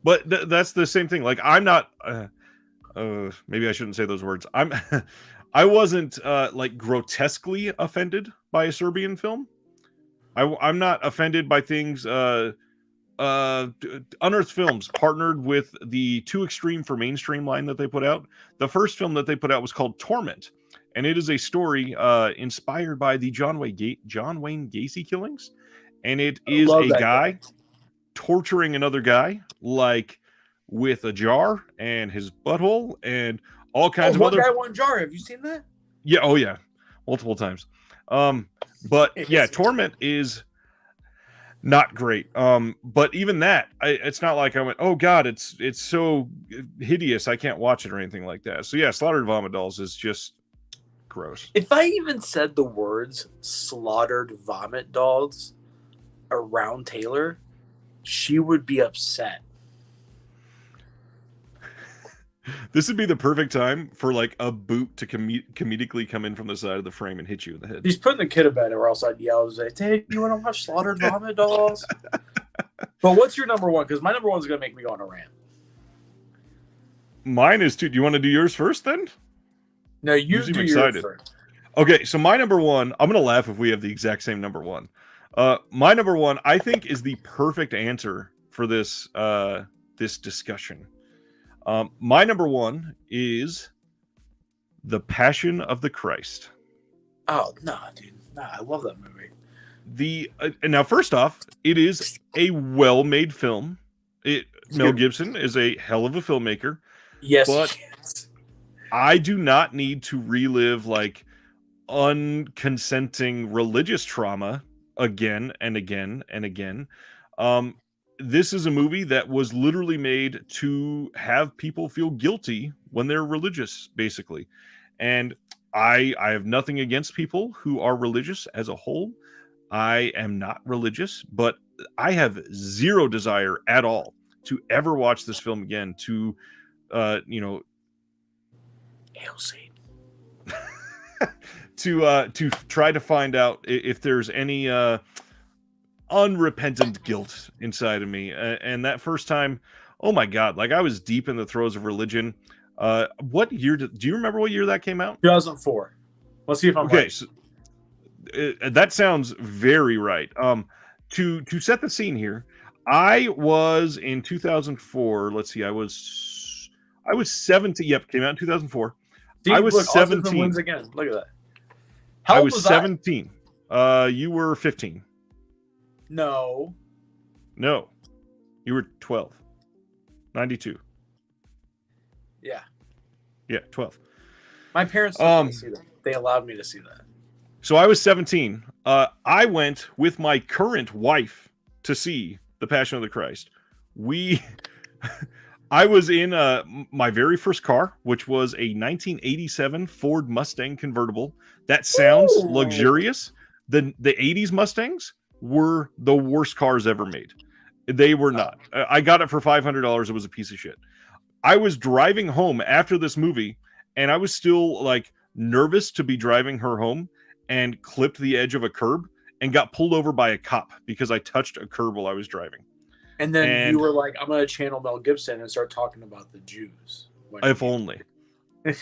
But that's the same thing. Like I'm not. Maybe I shouldn't say those words. I wasn't like grotesquely offended by a Serbian film. I'm not offended by things. Unearthed Films partnered with the Too Extreme for Mainstream line that they put out. The first film that they put out was called Torment, and it is a story inspired by the John Wayne Gacy killings, and it is a guy torturing another guy, like with a jar and his butthole and all kinds of other. One guy, one jar. Have you seen that? Yeah. Oh yeah, multiple times. But yeah, Torment is not great. But even that, it's not like I went, oh god, it's so hideous, I can't watch it or anything like that. So yeah, Slaughtered Vomit Dolls is just gross. If I even said the words Slaughtered Vomit Dolls around Taylor, she would be upset. This would be the perfect time for like a boot to comedically come in from the side of the frame and hit you in the head. He's putting the kid to bed, or else I'd yell, "Hey, you want to watch Slaughtered Vomit Dolls?" But what's your number one? Because my number one is going to make me go on a rant. Mine is too. Do you want to do yours first then? No, you do yours first. Okay, so my number one, I'm going to laugh if we have the exact same number one. My number one, I think, is the perfect answer for this this discussion. My number one is The Passion of the Christ. Oh, no, dude. Nah, I love that movie. Now, first off, it is a well-made film. Mel Gibson is a hell of a filmmaker. Yes, but I do not need to relive like unconsenting religious trauma again and again and again. This is a movie that was literally made to have people feel guilty when they're religious, basically. And I have nothing against people who are religious as a whole. I am not religious, but I have zero desire at all to ever watch this film again, to Hail Satan. to try to find out if there's any unrepentant guilt inside of me. And that first time, oh my god, like I was deep in the throes of religion. What year do you remember what year that came out? 2004. Let's see if I'm okay. right. So, that sounds very right. To set the scene here, I was in 2004. Let's see, I was 17. Yep, came out in 2004. See, I was 17. Wins again. Look at that. How old was 17. You were 15. No, you were 12. 92. Yeah, 12. My parents let me see that. They allowed me to see that. So I was 17. I went with my current wife to see The Passion of the Christ. I was in my very first car, which was a 1987 Ford Mustang convertible. That sounds luxurious. The 80s Mustangs were the worst cars ever made. They were not. I got it for $500. It was a piece of shit. I was driving home after this movie, and I was still like nervous to be driving her home, and clipped the edge of a curb and got pulled over by a cop because I touched a curb while I was driving. And then you were like, I'm going to channel Mel Gibson and start talking about the Jews. If only.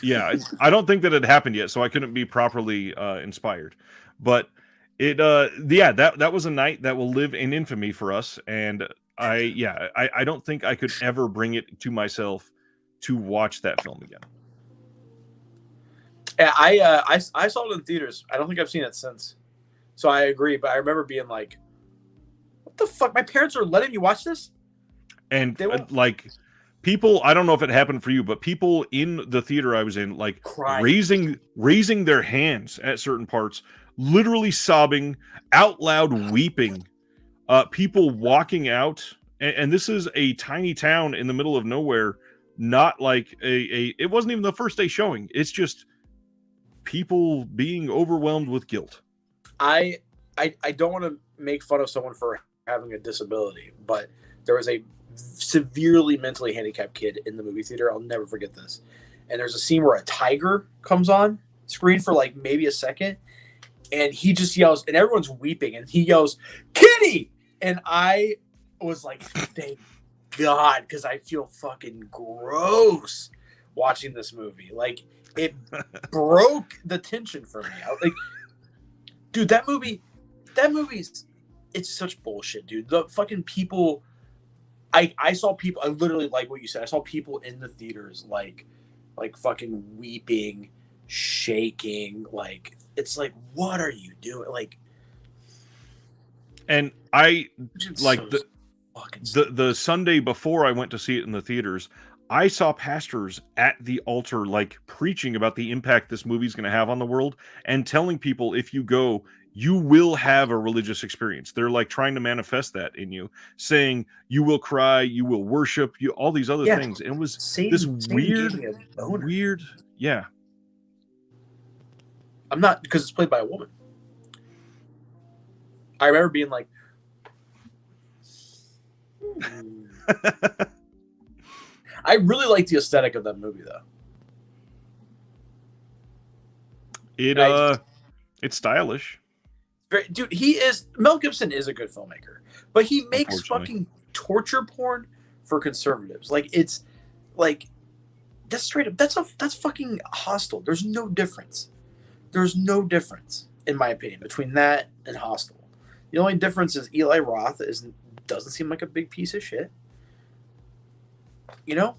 Yeah, I don't think that had happened yet, so I couldn't be properly inspired. But that was a night that will live in infamy for us. And I don't think I could ever bring it to myself to watch that film again. Yeah, I saw it in theaters. I don't think I've seen it since. So I agree, but I remember being like, what the fuck? My parents are letting me watch this? And like people, I don't know if it happened for you, but people in the theater I was in, like raising their hands at certain parts, literally sobbing, out loud weeping, people walking out. And this is a tiny town in the middle of nowhere, not like it wasn't even the first day showing. It's just people being overwhelmed with guilt. I don't want to make fun of someone for having a disability, but there was a severely mentally handicapped kid in the movie theater. I'll never forget this. And there's a scene where a tiger comes on screen for like maybe a second, and he just yells, and everyone's weeping, and he yells, "Kitty!" And I was like, thank God, because I feel fucking gross watching this movie. Like, it broke the tension for me. dude, that movie's it's such bullshit, dude. The fucking people. I saw people. I literally like what you said. I saw people in the theaters like fucking weeping, shaking. Like it's like, what are you doing? Like, And I it's like so fucking the Sunday before I went to see it in the theaters, I saw pastors at the altar like preaching about the impact this movie's going to have on the world and telling people if you go, you will have a religious experience. They're like trying to manifest that in you, saying you will cry, you will worship, you all these other Yeah. things. And it was this Satan weird, gave me a boner. weird, yeah. I'm not, because it's played by a woman. I remember being like, I really like the aesthetic of that movie, though. It's stylish. Dude, Mel Gibson is a good filmmaker, but he makes fucking torture porn for conservatives. Like, it's like, that's straight up, that's fucking Hostel. There's no difference. There's no difference, in my opinion, between that and Hostel. The only difference is Eli Roth doesn't seem like a big piece of shit. You know?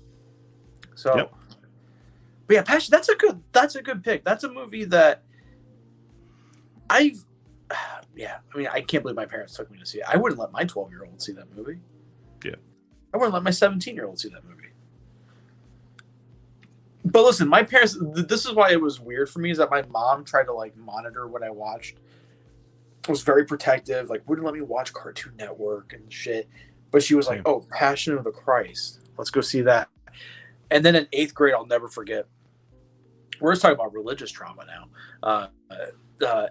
So, yep. But yeah, Passion, that's a good pick. That's a movie that I mean, I can't believe my parents took me to see it. I wouldn't let my 12-year-old see that movie. Yeah. I wouldn't let my 17-year-old see that movie. But listen, my parents, this is why it was weird for me, is that my mom tried to like monitor what I watched. Was very protective, like wouldn't let me watch Cartoon Network and shit. But she was like, "Oh, Passion of the Christ, let's go see that." And then in 8th grade, I'll never forget. We're just talking about religious trauma now.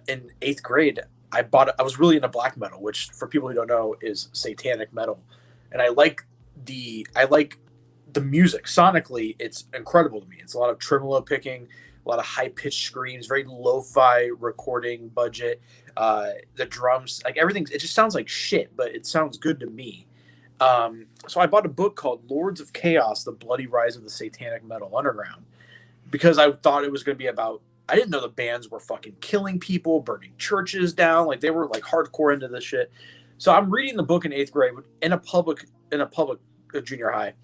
In 8th grade, I was really into black metal, which for people who don't know is satanic metal, and I like the music. Sonically, it's incredible to me. It's a lot of tremolo picking, a lot of high pitched screams, very lo-fi recording budget. The drums, like everything, it just sounds like shit, but it sounds good to me. So I bought a book called Lords of Chaos: The Bloody Rise of the Satanic Metal Underground, because I thought it was going to be about. I didn't know the bands were fucking killing people, burning churches down, like they were like hardcore into this shit. So I'm reading the book in 8th grade in a public junior high.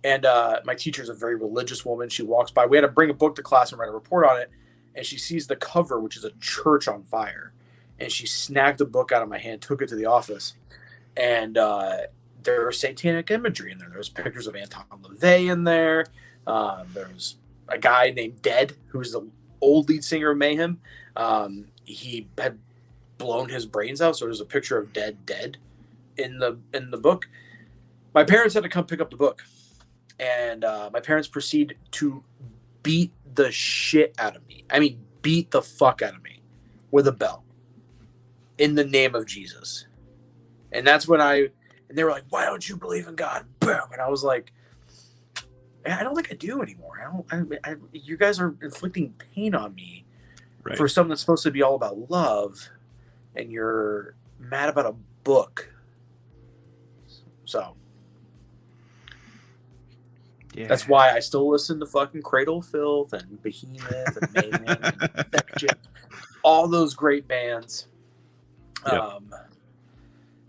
And my teacher's a very religious woman. She walks by. We had to bring a book to class and write a report on it. And she sees the cover, which is a church on fire. And she snagged the book out of my hand, took it to the office. And there was satanic imagery in there. There was pictures of Anton LaVey in there. There's a guy named Dead, who's the old lead singer of Mayhem. He had blown his brains out. So there's a picture of Dead in the book. My parents had to come pick up the book. And my parents proceed to beat the shit out of me. I mean, beat the fuck out of me with a belt in the name of Jesus. And that's when and they were like, "Why don't you believe in God?" Boom. And I was like, I don't think I do anymore. You guys are inflicting pain on me for something that's supposed to be all about love, and you're mad about a book. So. Yeah. That's why I still listen to fucking Cradle of Filth and Behemoth and Mayhem and Section, all those great bands. Yep.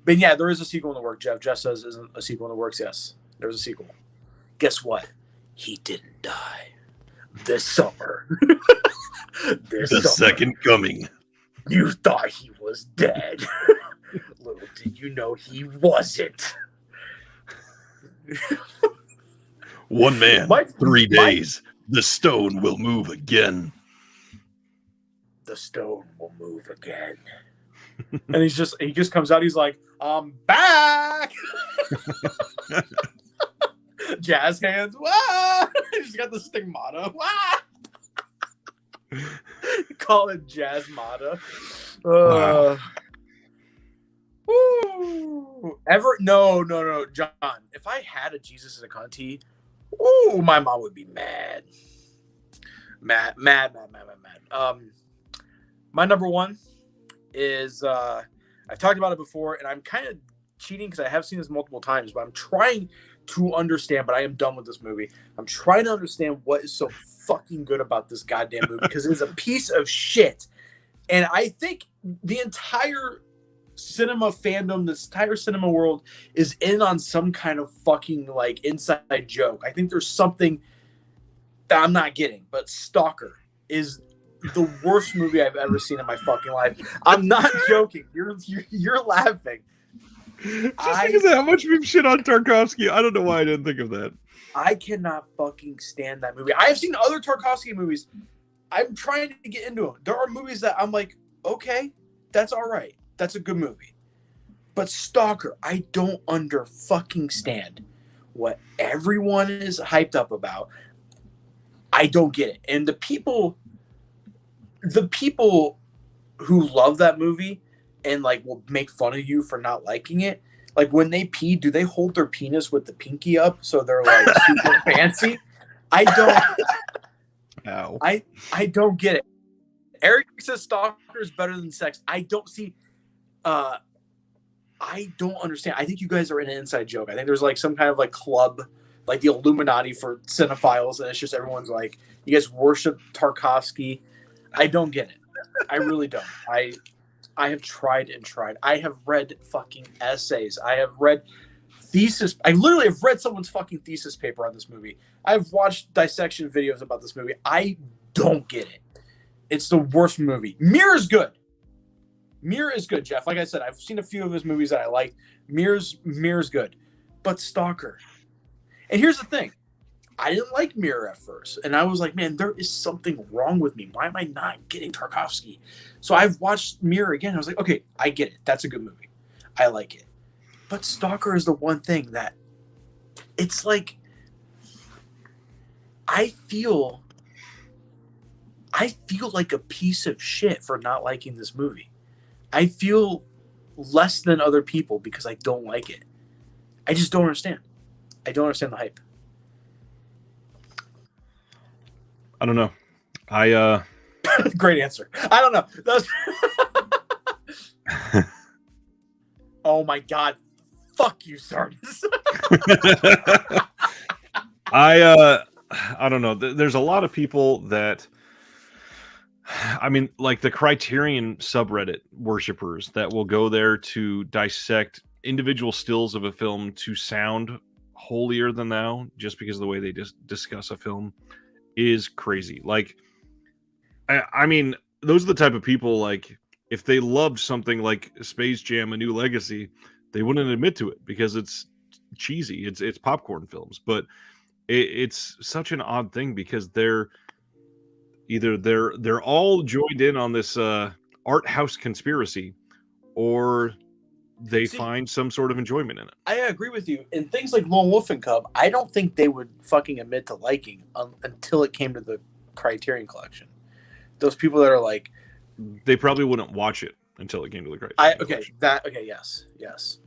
But yeah, there is a sequel in the works. Jeff says isn't a sequel in the works. Yes, there's a sequel. Guess what? He didn't die this summer. Second coming. You thought he was dead. Little did you know he wasn't. One man, 3 days. The stone will move again. The stone will move again. And he just comes out. He's like, "I'm back." Jazz hands. Wah! He's got the stigmata. Wah! Call it Jazzmata. Wow. Woo. No, John. If I had a Jesus as a Conti, my mom would be mad. Mad. My number one is I've talked about it before, and I'm kind of cheating because I have seen this multiple times, but I'm trying to understand, but I am done with this movie. I'm trying to understand what is so fucking good about this goddamn movie, because it is a piece of shit. And I think the entire cinema fandom, this entire cinema world is in on some kind of fucking like inside joke. I think there's something that I'm not getting, but Stalker is the worst movie I've ever seen in my fucking life. I'm not joking. You're laughing. Just because of how much we've shit on Tarkovsky, I don't know why I didn't think of that. I cannot fucking stand that movie. I have seen other Tarkovsky movies. I'm trying to get into them. There are movies that I'm like, okay, that's all right. That's a good movie. But Stalker, I don't under fucking stand what everyone is hyped up about. I don't get it. And the people who love that movie and like will make fun of you for not liking it, like when they pee, do they hold their penis with the pinky up so they're like super fancy? I don't. Ow. I don't get it. Eric says Stalker is better than Sex. I don't see. I don't understand. I think you guys are in an inside joke. I think there's like some kind of like club, like the Illuminati for cinephiles, and it's just everyone's like, you guys worship Tarkovsky. I don't get it. I really don't. I have tried and tried. I have read fucking essays. I have read thesis. I literally have read someone's fucking thesis paper on this movie. I've watched dissection videos about this movie. I don't get it. It's the worst movie. Mirror is good. Mirror is good, Jeff. Like I said, I've seen a few of his movies that I like. Mirror's good. But Stalker. And here's the thing. I didn't like Mirror at first. And I was like, man, there is something wrong with me. Why am I not getting Tarkovsky? So I've watched Mirror again. I was like, okay, I get it. That's a good movie. I like it. But Stalker is the one thing that it's like I feel like a piece of shit for not liking this movie. I feel less than other people because I don't like it. I just don't understand. I don't understand the hype. I don't know. I Great answer. I don't know. Oh my god. Fuck you, Sardis. I don't know. There's a lot of people that, I mean, like the Criterion subreddit worshippers that will go there to dissect individual stills of a film to sound holier than thou just because of the way they discuss a film is crazy. Like, I mean, those are the type of people, like, if they loved something like Space Jam: A New Legacy, they wouldn't admit to it because it's cheesy. It's popcorn films, but it's such an odd thing because they're all joined in on this art house conspiracy, or they find some sort of enjoyment in it. I agree with you. And things like Lone Wolf and Cub, I don't think they would fucking admit to liking until it came to the Criterion Collection. Those people that are like, they probably wouldn't watch it until it came to the Criterion Collection. Yes.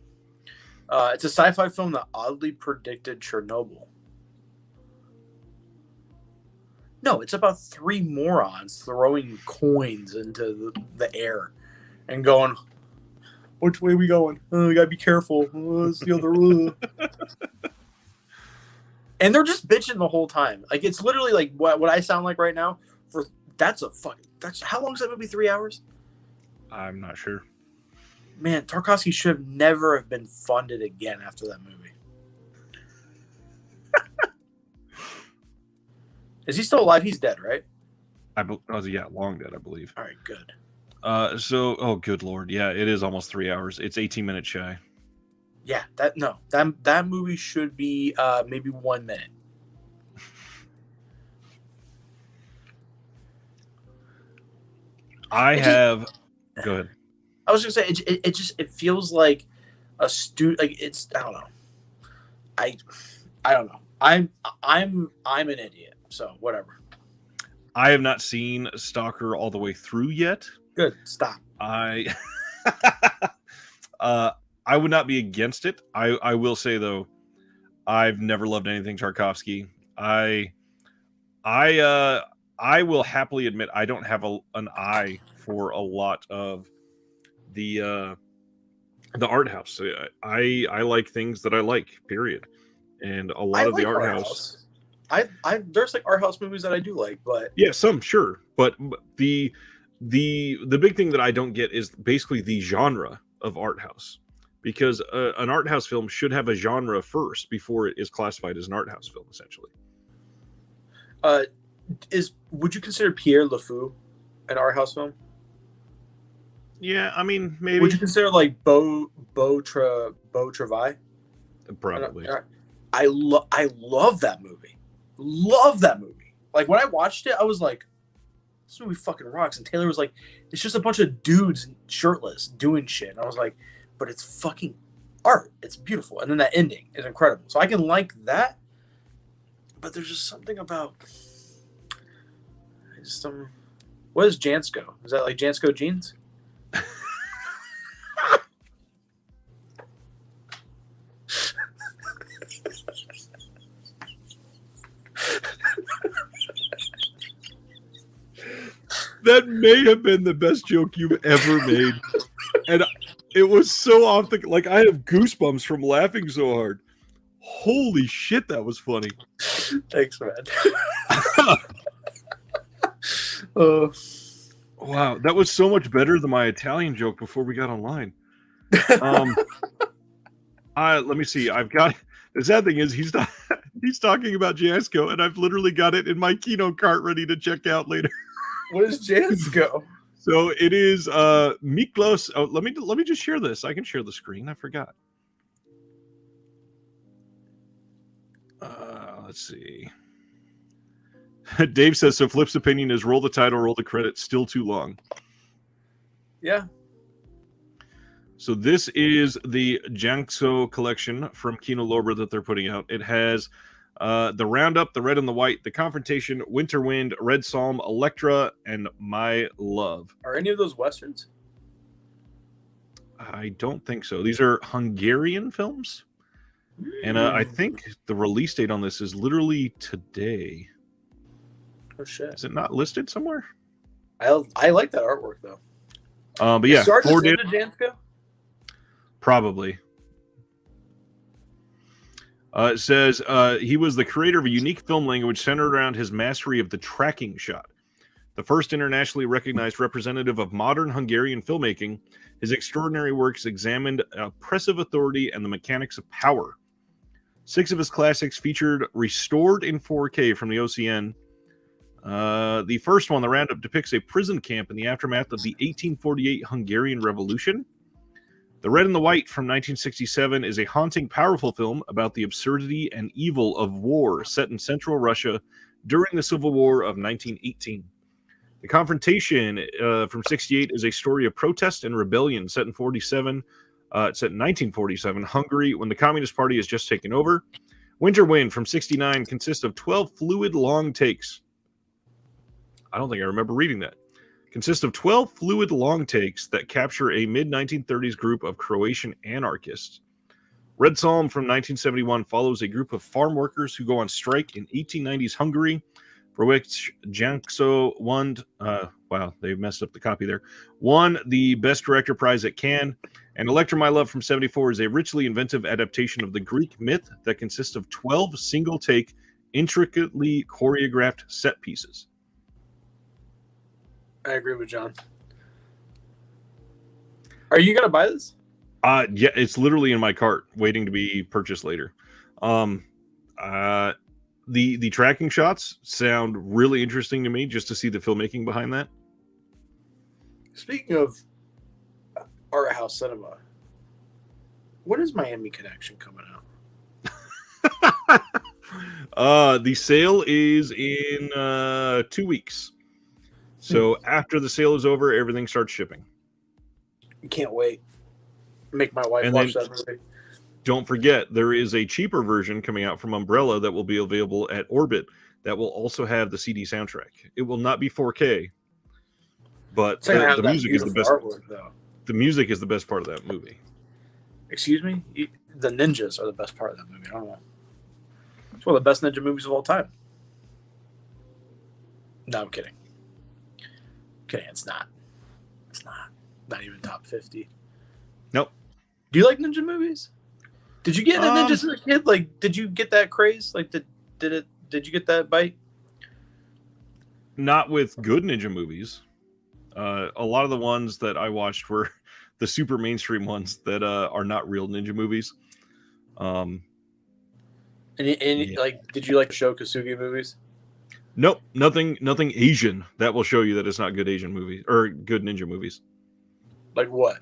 It's a sci-fi film that oddly predicted Chernobyl. No, it's about three morons throwing coins into the air and going, which way are we going? Oh, we gotta be careful. It's the other. And they're just bitching the whole time. Like, it's literally like what I sound like right now. That's how long is that movie? 3 hours? I'm not sure. Man, Tarkovsky should have never have been funded again after that movie. Is he still alive? He's dead, right? Long dead, I believe. All right, good. Oh, good Lord. Yeah, it is almost 3 hours. It's 18 minutes shy. Yeah, that movie should be maybe 1 minute. Go ahead. I was gonna say it feels like a like it's I don't know. I don't know. I'm an idiot. So whatever. I have not seen Stalker all the way through yet. Good. Stop. I would not be against it. I will say though, I've never loved anything Tarkovsky. I will happily admit I don't have an eye for a lot of the art house. I like things that I like, period. And a lot of the art house. There's like art house movies that I do like, but yeah, some sure, but the the big thing that I don't get is basically the genre of art house, because an art house film should have a genre first before it is classified as an art house film, essentially. Would you consider Pierre LeFou an art house film? Yeah, I mean, maybe. Would you consider like Beau Travail? Probably. I love that movie. Love that movie. Like when I watched it, I was like, this movie fucking rocks. And Taylor was like, it's just a bunch of dudes shirtless doing shit. And I was like, but it's fucking art. It's beautiful. And then that ending is incredible. So I can like that. But there's just something about what is Jansko? Is that like Jansko jeans? That may have been the best joke you've ever made. And it was so off the... Like, I have goosebumps from laughing so hard. Holy shit, that was funny. Thanks, man. Wow, that was so much better than my Italian joke before we got online. Let me see. I've got... The sad thing is he's talking about Jansko, and I've literally got it in my Kino cart ready to check out later. What is Jansko? So it is Miklos. Oh, let me just share this. I can share the screen. I forgot. Let's see. Dave says, so Flip's opinion is roll the title, roll the credits, still too long. Yeah. So this is the Jansko collection from Kino Lorber that they're putting out. It has the Roundup, the Red and the White, the Confrontation, Winter Wind, Red Psalm, Electra, and My Love. Are any of those Westerns? I don't think so. These are Hungarian films. And I think the release date on this is literally today. Oh, shit. Is it not listed somewhere? I like that artwork, though. But yeah. Sergeant into Jansko? Probably. It says he was the creator of a unique film language centered around his mastery of the tracking shot. The first internationally recognized representative of modern Hungarian filmmaking, his extraordinary works examined oppressive authority and the mechanics of power. 6 of his classics featured restored in 4K from the OCN. The first one, The Roundup, depicts a prison camp in the aftermath of the 1848 Hungarian Revolution. The Red and the White from 1967 is a haunting, powerful film about the absurdity and evil of war set in Central Russia during the Civil War of 1918. The Confrontation from 68 is a story of protest and rebellion set in 47. It's set in 1947, Hungary, when the Communist Party has just taken over. Winter Wind from 69 consists of 12 fluid long takes. I don't think I remember reading that. Consists of 12 fluid long takes that capture a mid-1930s group of Croatian anarchists. Red Psalm from 1971 follows a group of farm workers who go on strike in 1890s Hungary, for which Jansko won, wow, they messed up the copy there, won the Best Director prize at Cannes. And Electra, My Love from 74 is a richly inventive adaptation of the Greek myth that consists of 12 single-take, intricately choreographed set pieces. I agree with John. Are you gonna buy this? Yeah, it's literally in my cart, waiting to be purchased later. The tracking shots sound really interesting to me, just to see the filmmaking behind that. Speaking of art house cinema, when is Miami Connection coming out? The sale is in 2 weeks. So after the sale is over, everything starts shipping. Can't wait. Make my wife watch that movie. Don't forget, there is a cheaper version coming out from Umbrella that will be available at Orbit that will also have the CD soundtrack. It will not be 4K, but the music is the best. Artwork, though. The music is the best part of that movie. Excuse me? The ninjas are the best part of that movie. I don't know. It's one of the best ninja movies of all time. No, I'm kidding. Kidding, it's not. It's not. Not even top 50. Nope. Do you like ninja movies? Did you get into ninjas as a kid? Like, did you get that craze? Like, did you get that bite? Not with good ninja movies. A lot of the ones that I watched were the super mainstream ones that are not real ninja movies. And Yeah. like, did you like the show Kosugi movies? Nope, nothing Asian that will show you that it's not good Asian movies or good ninja movies. Like what?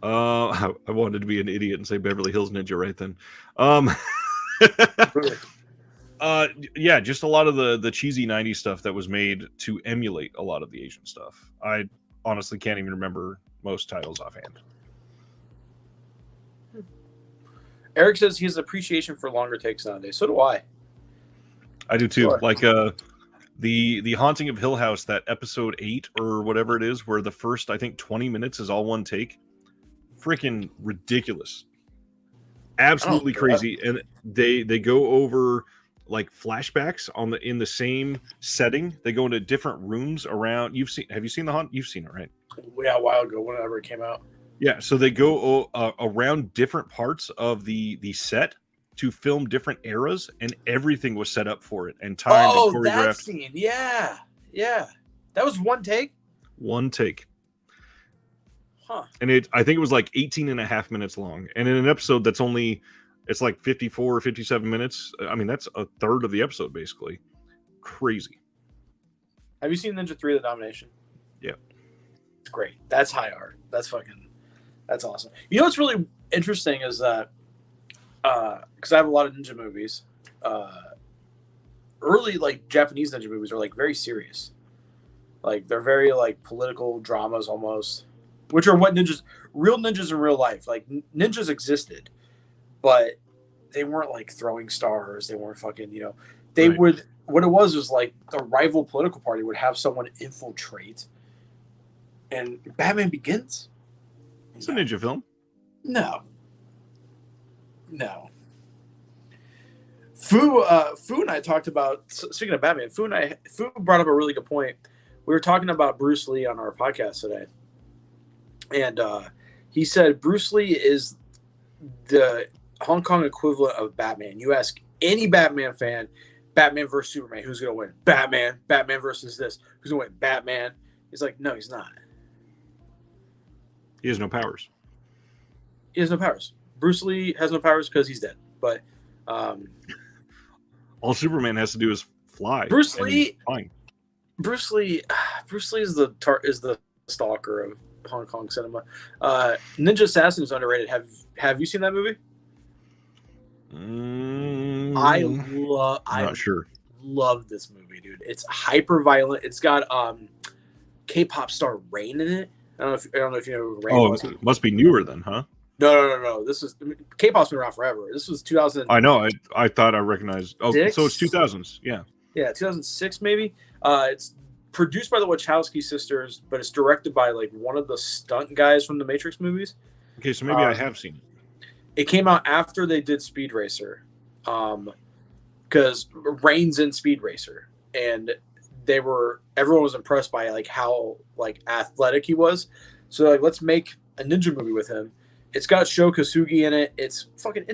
I wanted to be an idiot and say Beverly Hills Ninja right then. Um, yeah, just a lot of the cheesy 90s stuff that was made to emulate a lot of the Asian stuff. I honestly can't even remember most titles offhand. Eric says he has appreciation for longer takes nowadays. So do I. I do too. Sure. Like the Haunting of Hill House, that episode 8 or whatever it is, where the first I think 20 minutes is all one take. Freaking ridiculous. Absolutely crazy. And they go over like flashbacks in the same setting. They go into different rooms around. Have you seen the haunt? You've seen it, right? Yeah, a while ago, whenever it came out. Yeah, so they go around different parts of the set to film different eras, and everything was set up for it and timed and choreographed. That scene, yeah, that was one take. One take. Huh. And I think it was like 18 and a half minutes long. And in an episode that's it's like 54 or 57 minutes. I mean, that's a third of the episode, basically. Crazy. Have you seen Ninja 3: The Domination? Yeah. It's great. That's high art. That's awesome. You know what's really interesting is that, because I have a lot of ninja movies, early like Japanese ninja movies are like very serious. Like they're very like political dramas almost, which are what real ninjas in real life. Like ninjas existed, but they weren't like throwing stars. They weren't fucking, they Right. would, what it was like a rival political party would have someone infiltrate. And Batman Begins? It's a ninja film. No. Fu and I talked about, speaking of Batman, Fu brought up a really good point. We were talking about Bruce Lee on our podcast today. And he said Bruce Lee is the Hong Kong equivalent of Batman. You ask any Batman fan, Batman versus Superman, who's going to win? Batman. Batman versus this. Who's going to win? Batman. He's like, no, he's not. He has no powers. He has no powers. Bruce Lee has no powers because he's dead. But all Superman has to do is fly. Bruce Lee is the stalker of Hong Kong cinema. Ninja Assassin is underrated. Have you seen that movie? I'm not sure. Love this movie, dude. It's hyper violent. It's got K-pop star Rain in it. I don't know if you know who Rain was. It must be newer then, huh? No. K-pop's been around forever. This was 2000. I know. I thought I recognized. Oh, Six? so it's 2000s. Yeah. Yeah, 2006 maybe. It's produced by the Wachowski sisters, but it's directed by like one of the stunt guys from the Matrix movies. Okay, so maybe I have seen it. It came out after they did Speed Racer, because Rain's in Speed Racer, and everyone was impressed by like how like athletic he was. So like, let's make a ninja movie with him. It's got Sho Kosugi in it. It's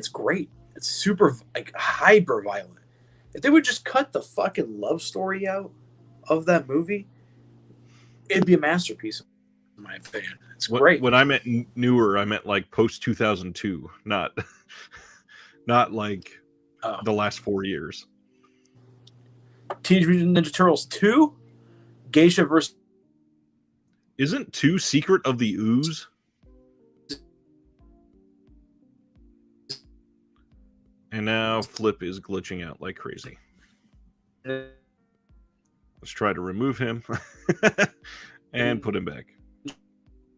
great. It's super like hyper violent. If they would just cut the fucking love story out of that movie, it'd be a masterpiece, in my opinion. It's great. When I meant newer, I meant like post 2002, not like the last 4 years. Teenage Mutant Ninja Turtles 2, Geisha versus. Isn't 2 Secret of the Ooze? And now Flip is glitching out like crazy. Let's try to remove him and put him back.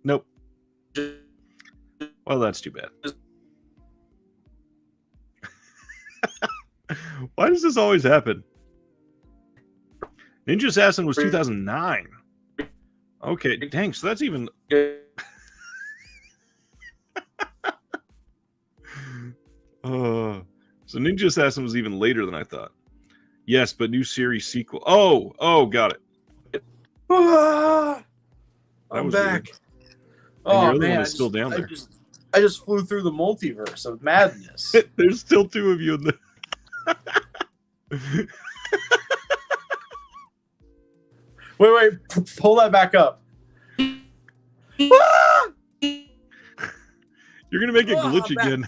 Nope. Well, that's too bad. Why does this always happen? Ninja Assassin was 2009. Okay, dang, so that's even... So Ninja Assassin was even later than I thought. Yes, but new series sequel. Oh, got it. I'm back. Oh, Oh man, man, is still down there. I just flew through the multiverse of madness. There's still 2 of you in the. Wait, pull that back up. Ah! You're gonna make it Oh, glitch I'm back. again.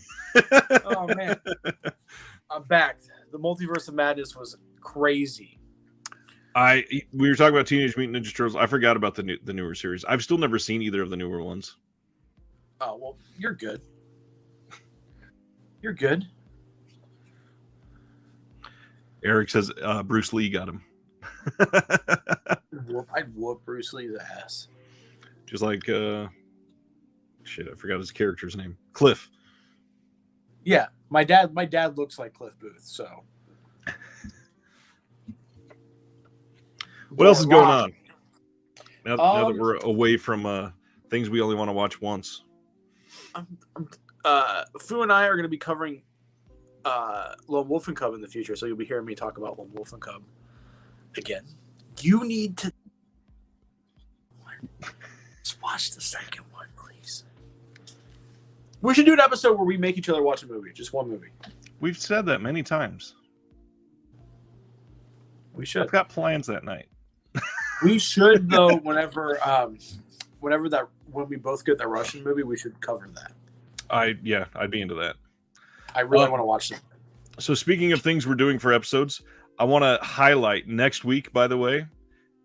Oh man, I'm back. The Multiverse of Madness was crazy. We were talking about Teenage Mutant Ninja Turtles. I forgot about the newer series. I've still never seen either of the newer ones. Oh well, you're good. You're good. Eric says Bruce Lee got him. I'd whoop Bruce Lee's ass. Just like shit, I forgot his character's name. Cliff. Yeah, my dad looks like Cliff Booth. So, what else is going on? Now that we're away from things we only want to watch once. Fu and I are going to be covering Lone Wolf and Cub in the future, so you'll be hearing me talk about Lone Wolf and Cub again. You need to just watch the second one, please. We should do an episode where we make each other watch a movie, just one movie. We've said that many times. We should. I've got plans that night. We should though. When we both get that Russian movie, we should cover that. I'd be into that. I really want to watch it. So speaking of things we're doing for episodes, I want to highlight next week, by the way,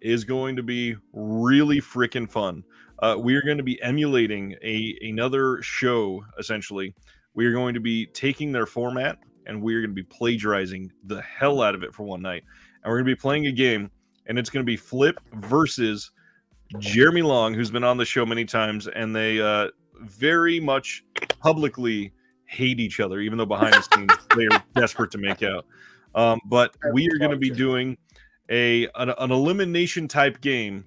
is going to be really freaking fun. We are going to be emulating another show, essentially. We are going to be taking their format, and we are going to be plagiarizing the hell out of it for one night. And we're going to be playing a game, and it's going to be Flip versus Jeremy Long, who's been on the show many times, and they very much publicly hate each other, even though behind the scenes they are desperate to make out. But we are going to be doing an elimination type game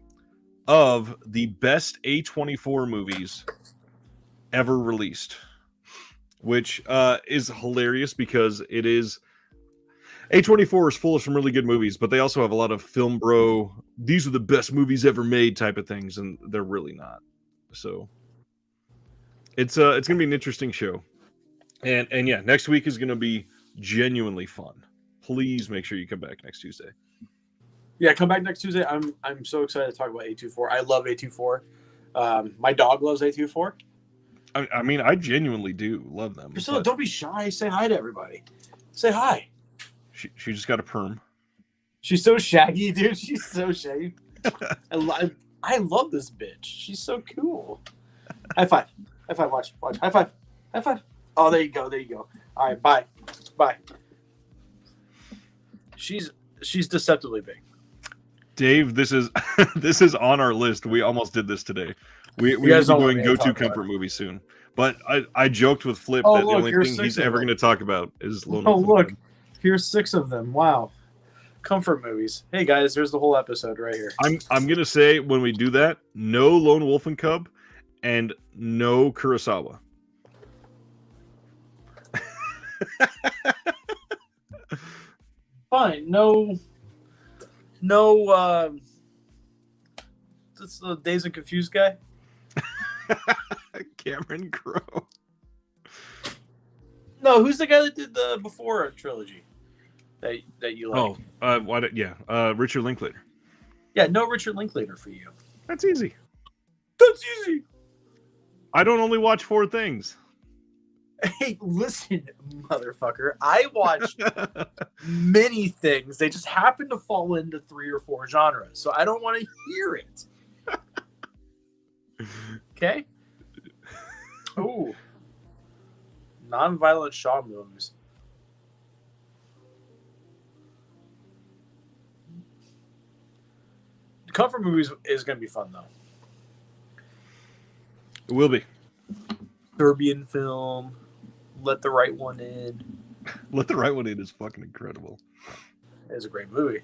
of the best A24 movies ever released, which is hilarious because it is A24 is full of some really good movies, but they also have a lot of film bro, these are the best movies ever made type of things, and they're really not. So it's going to be an interesting show. And yeah, next week is going to be genuinely fun. Please make sure you come back next Tuesday. Yeah, come back next Tuesday. I'm so excited to talk about A24. I love A24. My dog loves A24. I mean, I genuinely do love them. Priscilla, don't be shy. Say hi to everybody. Say hi. She just got a perm. She's so shaggy, dude. She's so shaggy. I love this bitch. She's so cool. High five. High five. Watch. High five. High five. Oh, there you go. There you go. All right. Bye. Bye. She's deceptively big. Dave, this is this is on our list. We almost did this today. We will be doing go-to comfort moviie soon. But I joked with Flip that the only thing he's ever going to talk about is Lone Wolf. Oh, look. Here's 6 of them. Wow. Comfort movies. Hey, guys, there's the whole episode right here. I'm going to say when we do that, no Lone Wolf and Cub and no Kurosawa. Fine. No. That's the Dazed and Confused guy. Cameron Crowe. No, who's the guy that did the Before trilogy that you like? Richard Linklater. Yeah, no Richard Linklater for you. That's easy. That's easy. I don't only watch 4 things. Hey, listen, motherfucker. I watch many things. They just happen to fall into 3 or 4 genres, so I don't want to hear it. Okay? Ooh. Non-violent Shaw movies. Comfort movies is going to be fun, though. It will be. Serbian film. Let the Right One In. Let the Right One In is fucking incredible. It's a great movie.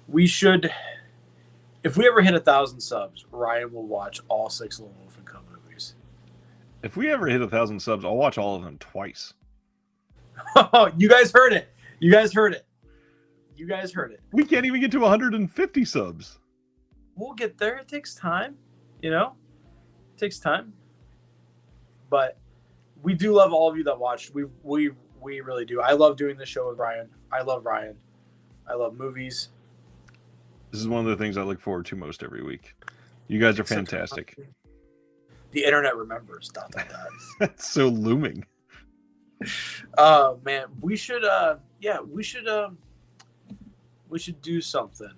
We should, if we ever hit 1,000 subs, Ryan will watch all 6 Lone Wolf and Cub movies. If we ever hit 1,000 subs, I'll watch all of them twice. You guys heard it. You guys heard it. You guys heard it. We can't even get to 150 subs. We'll get there. It takes time. You know? It takes time. But we do love all of you that watched. We really do. I love doing this show with Ryan. I love Ryan. I love movies. This is one of the things I look forward to most every week. You guys are fantastic. The internet remembers. ... That's so looming. Oh man, we should do something.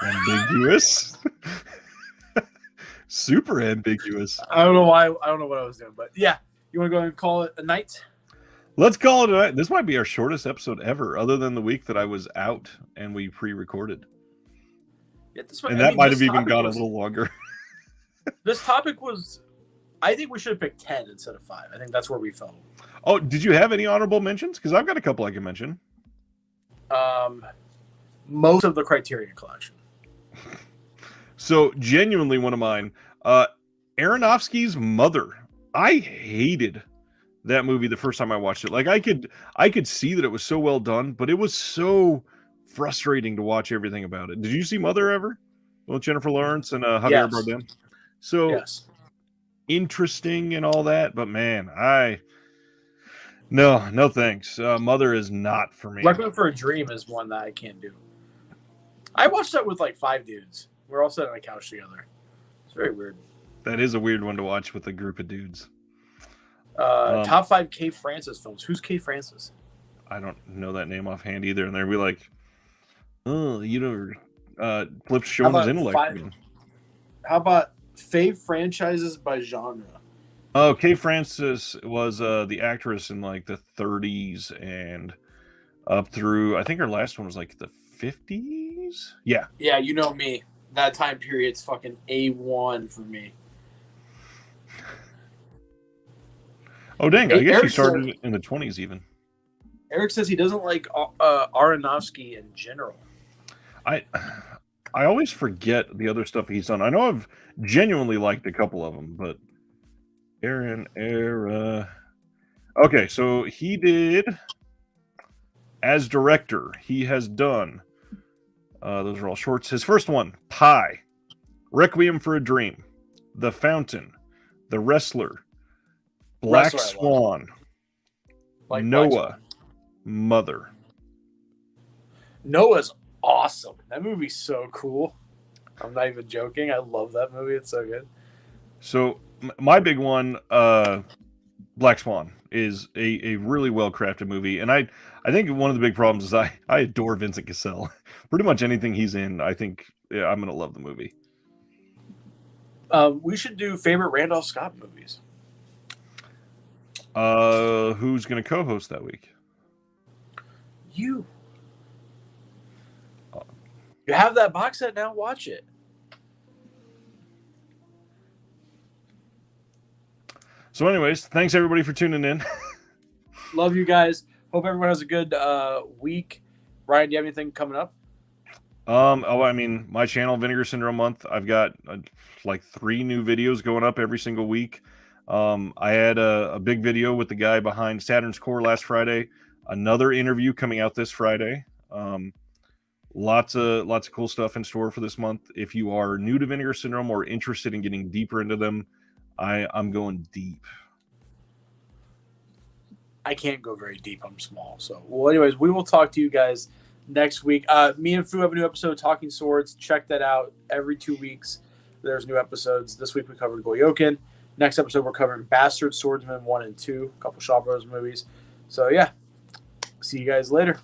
Ambiguous. Super ambiguous. I don't know why. I don't know what I was doing, but yeah, you want to go and call it a night? Let's call it a night. This might be our shortest episode ever, other than the week that I was out and we pre-recorded. Yeah, that might have even gone a little longer. This topic was, I think we should have picked 10 instead of 5. I think that's where we fell. Oh, did you have any honorable mentions? Because I've got a couple I can mention. Most of the Criterion Collection. So, genuinely one of mine. Aronofsky's Mother. I hated that movie the first time I watched it. Like, I could see that it was so well done, but it was so frustrating to watch everything about it. Did you see Mother ever? With Jennifer Lawrence and Javier Bardem? So interesting and all that, but man, no thanks. Mother is not for me. Requiem for a Dream is one that I can't do. I watched that with like 5 dudes. We're all sitting on a couch together. It's very weird. That is a weird one to watch with a group of dudes. Top 5 Kay Francis films. Who's Kay Francis? I don't know that name offhand either, and they'd be like, oh, you know, Flip's showing his intellect. How about fave franchises by genre? Oh, Kay Francis was the actress in like the 30s and up through, I think her last one was like the 50s. Yeah. Yeah, you know me. That time period's fucking A1 for me. Oh, dang. I guess she started in the 20s even. Eric says he doesn't like Aronofsky in general. I always forget the other stuff he's done. I know I've genuinely liked a couple of them, but Okay, so he did, as director, he has done, those are all shorts. His first one, Pi, Requiem for a Dream, The Fountain, The Wrestler, Black Swan, Noah, Mother. Noah's awesome. That movie's so cool. I'm not even joking. I love that movie. It's so good. So my big one, Black Swan, is a really well-crafted movie. And I think one of the big problems is I adore Vincent Cassel. Pretty much anything he's in, I think I'm going to love the movie. We should do favorite Randolph Scott movies. Who's going to co-host that week? You. You have that box set now. Watch it. So anyways, thanks everybody for tuning in. Love you guys. Hope everyone has a good week. Ryan, do you have anything coming up? I mean, my channel, Vinegar Syndrome Month, I've got like 3 new videos going up every single week. I had a big video with the guy behind Saturn's Core last Friday. Another interview coming out this Friday. Lots of cool stuff in store for this month. If you are new to Vinegar Syndrome or interested in getting deeper into them, I'm going deep. I can't go very deep. I'm small. So, well, anyways, we will talk to you guys next week. Me and Fu have a new episode of Talking Swords. Check that out. Every 2 weeks, there's new episodes. This week we covered Goyokin. Next episode, we're covering Bastard Swordsman 1 and 2, a couple Shaw Bros movies. So, yeah. See you guys later.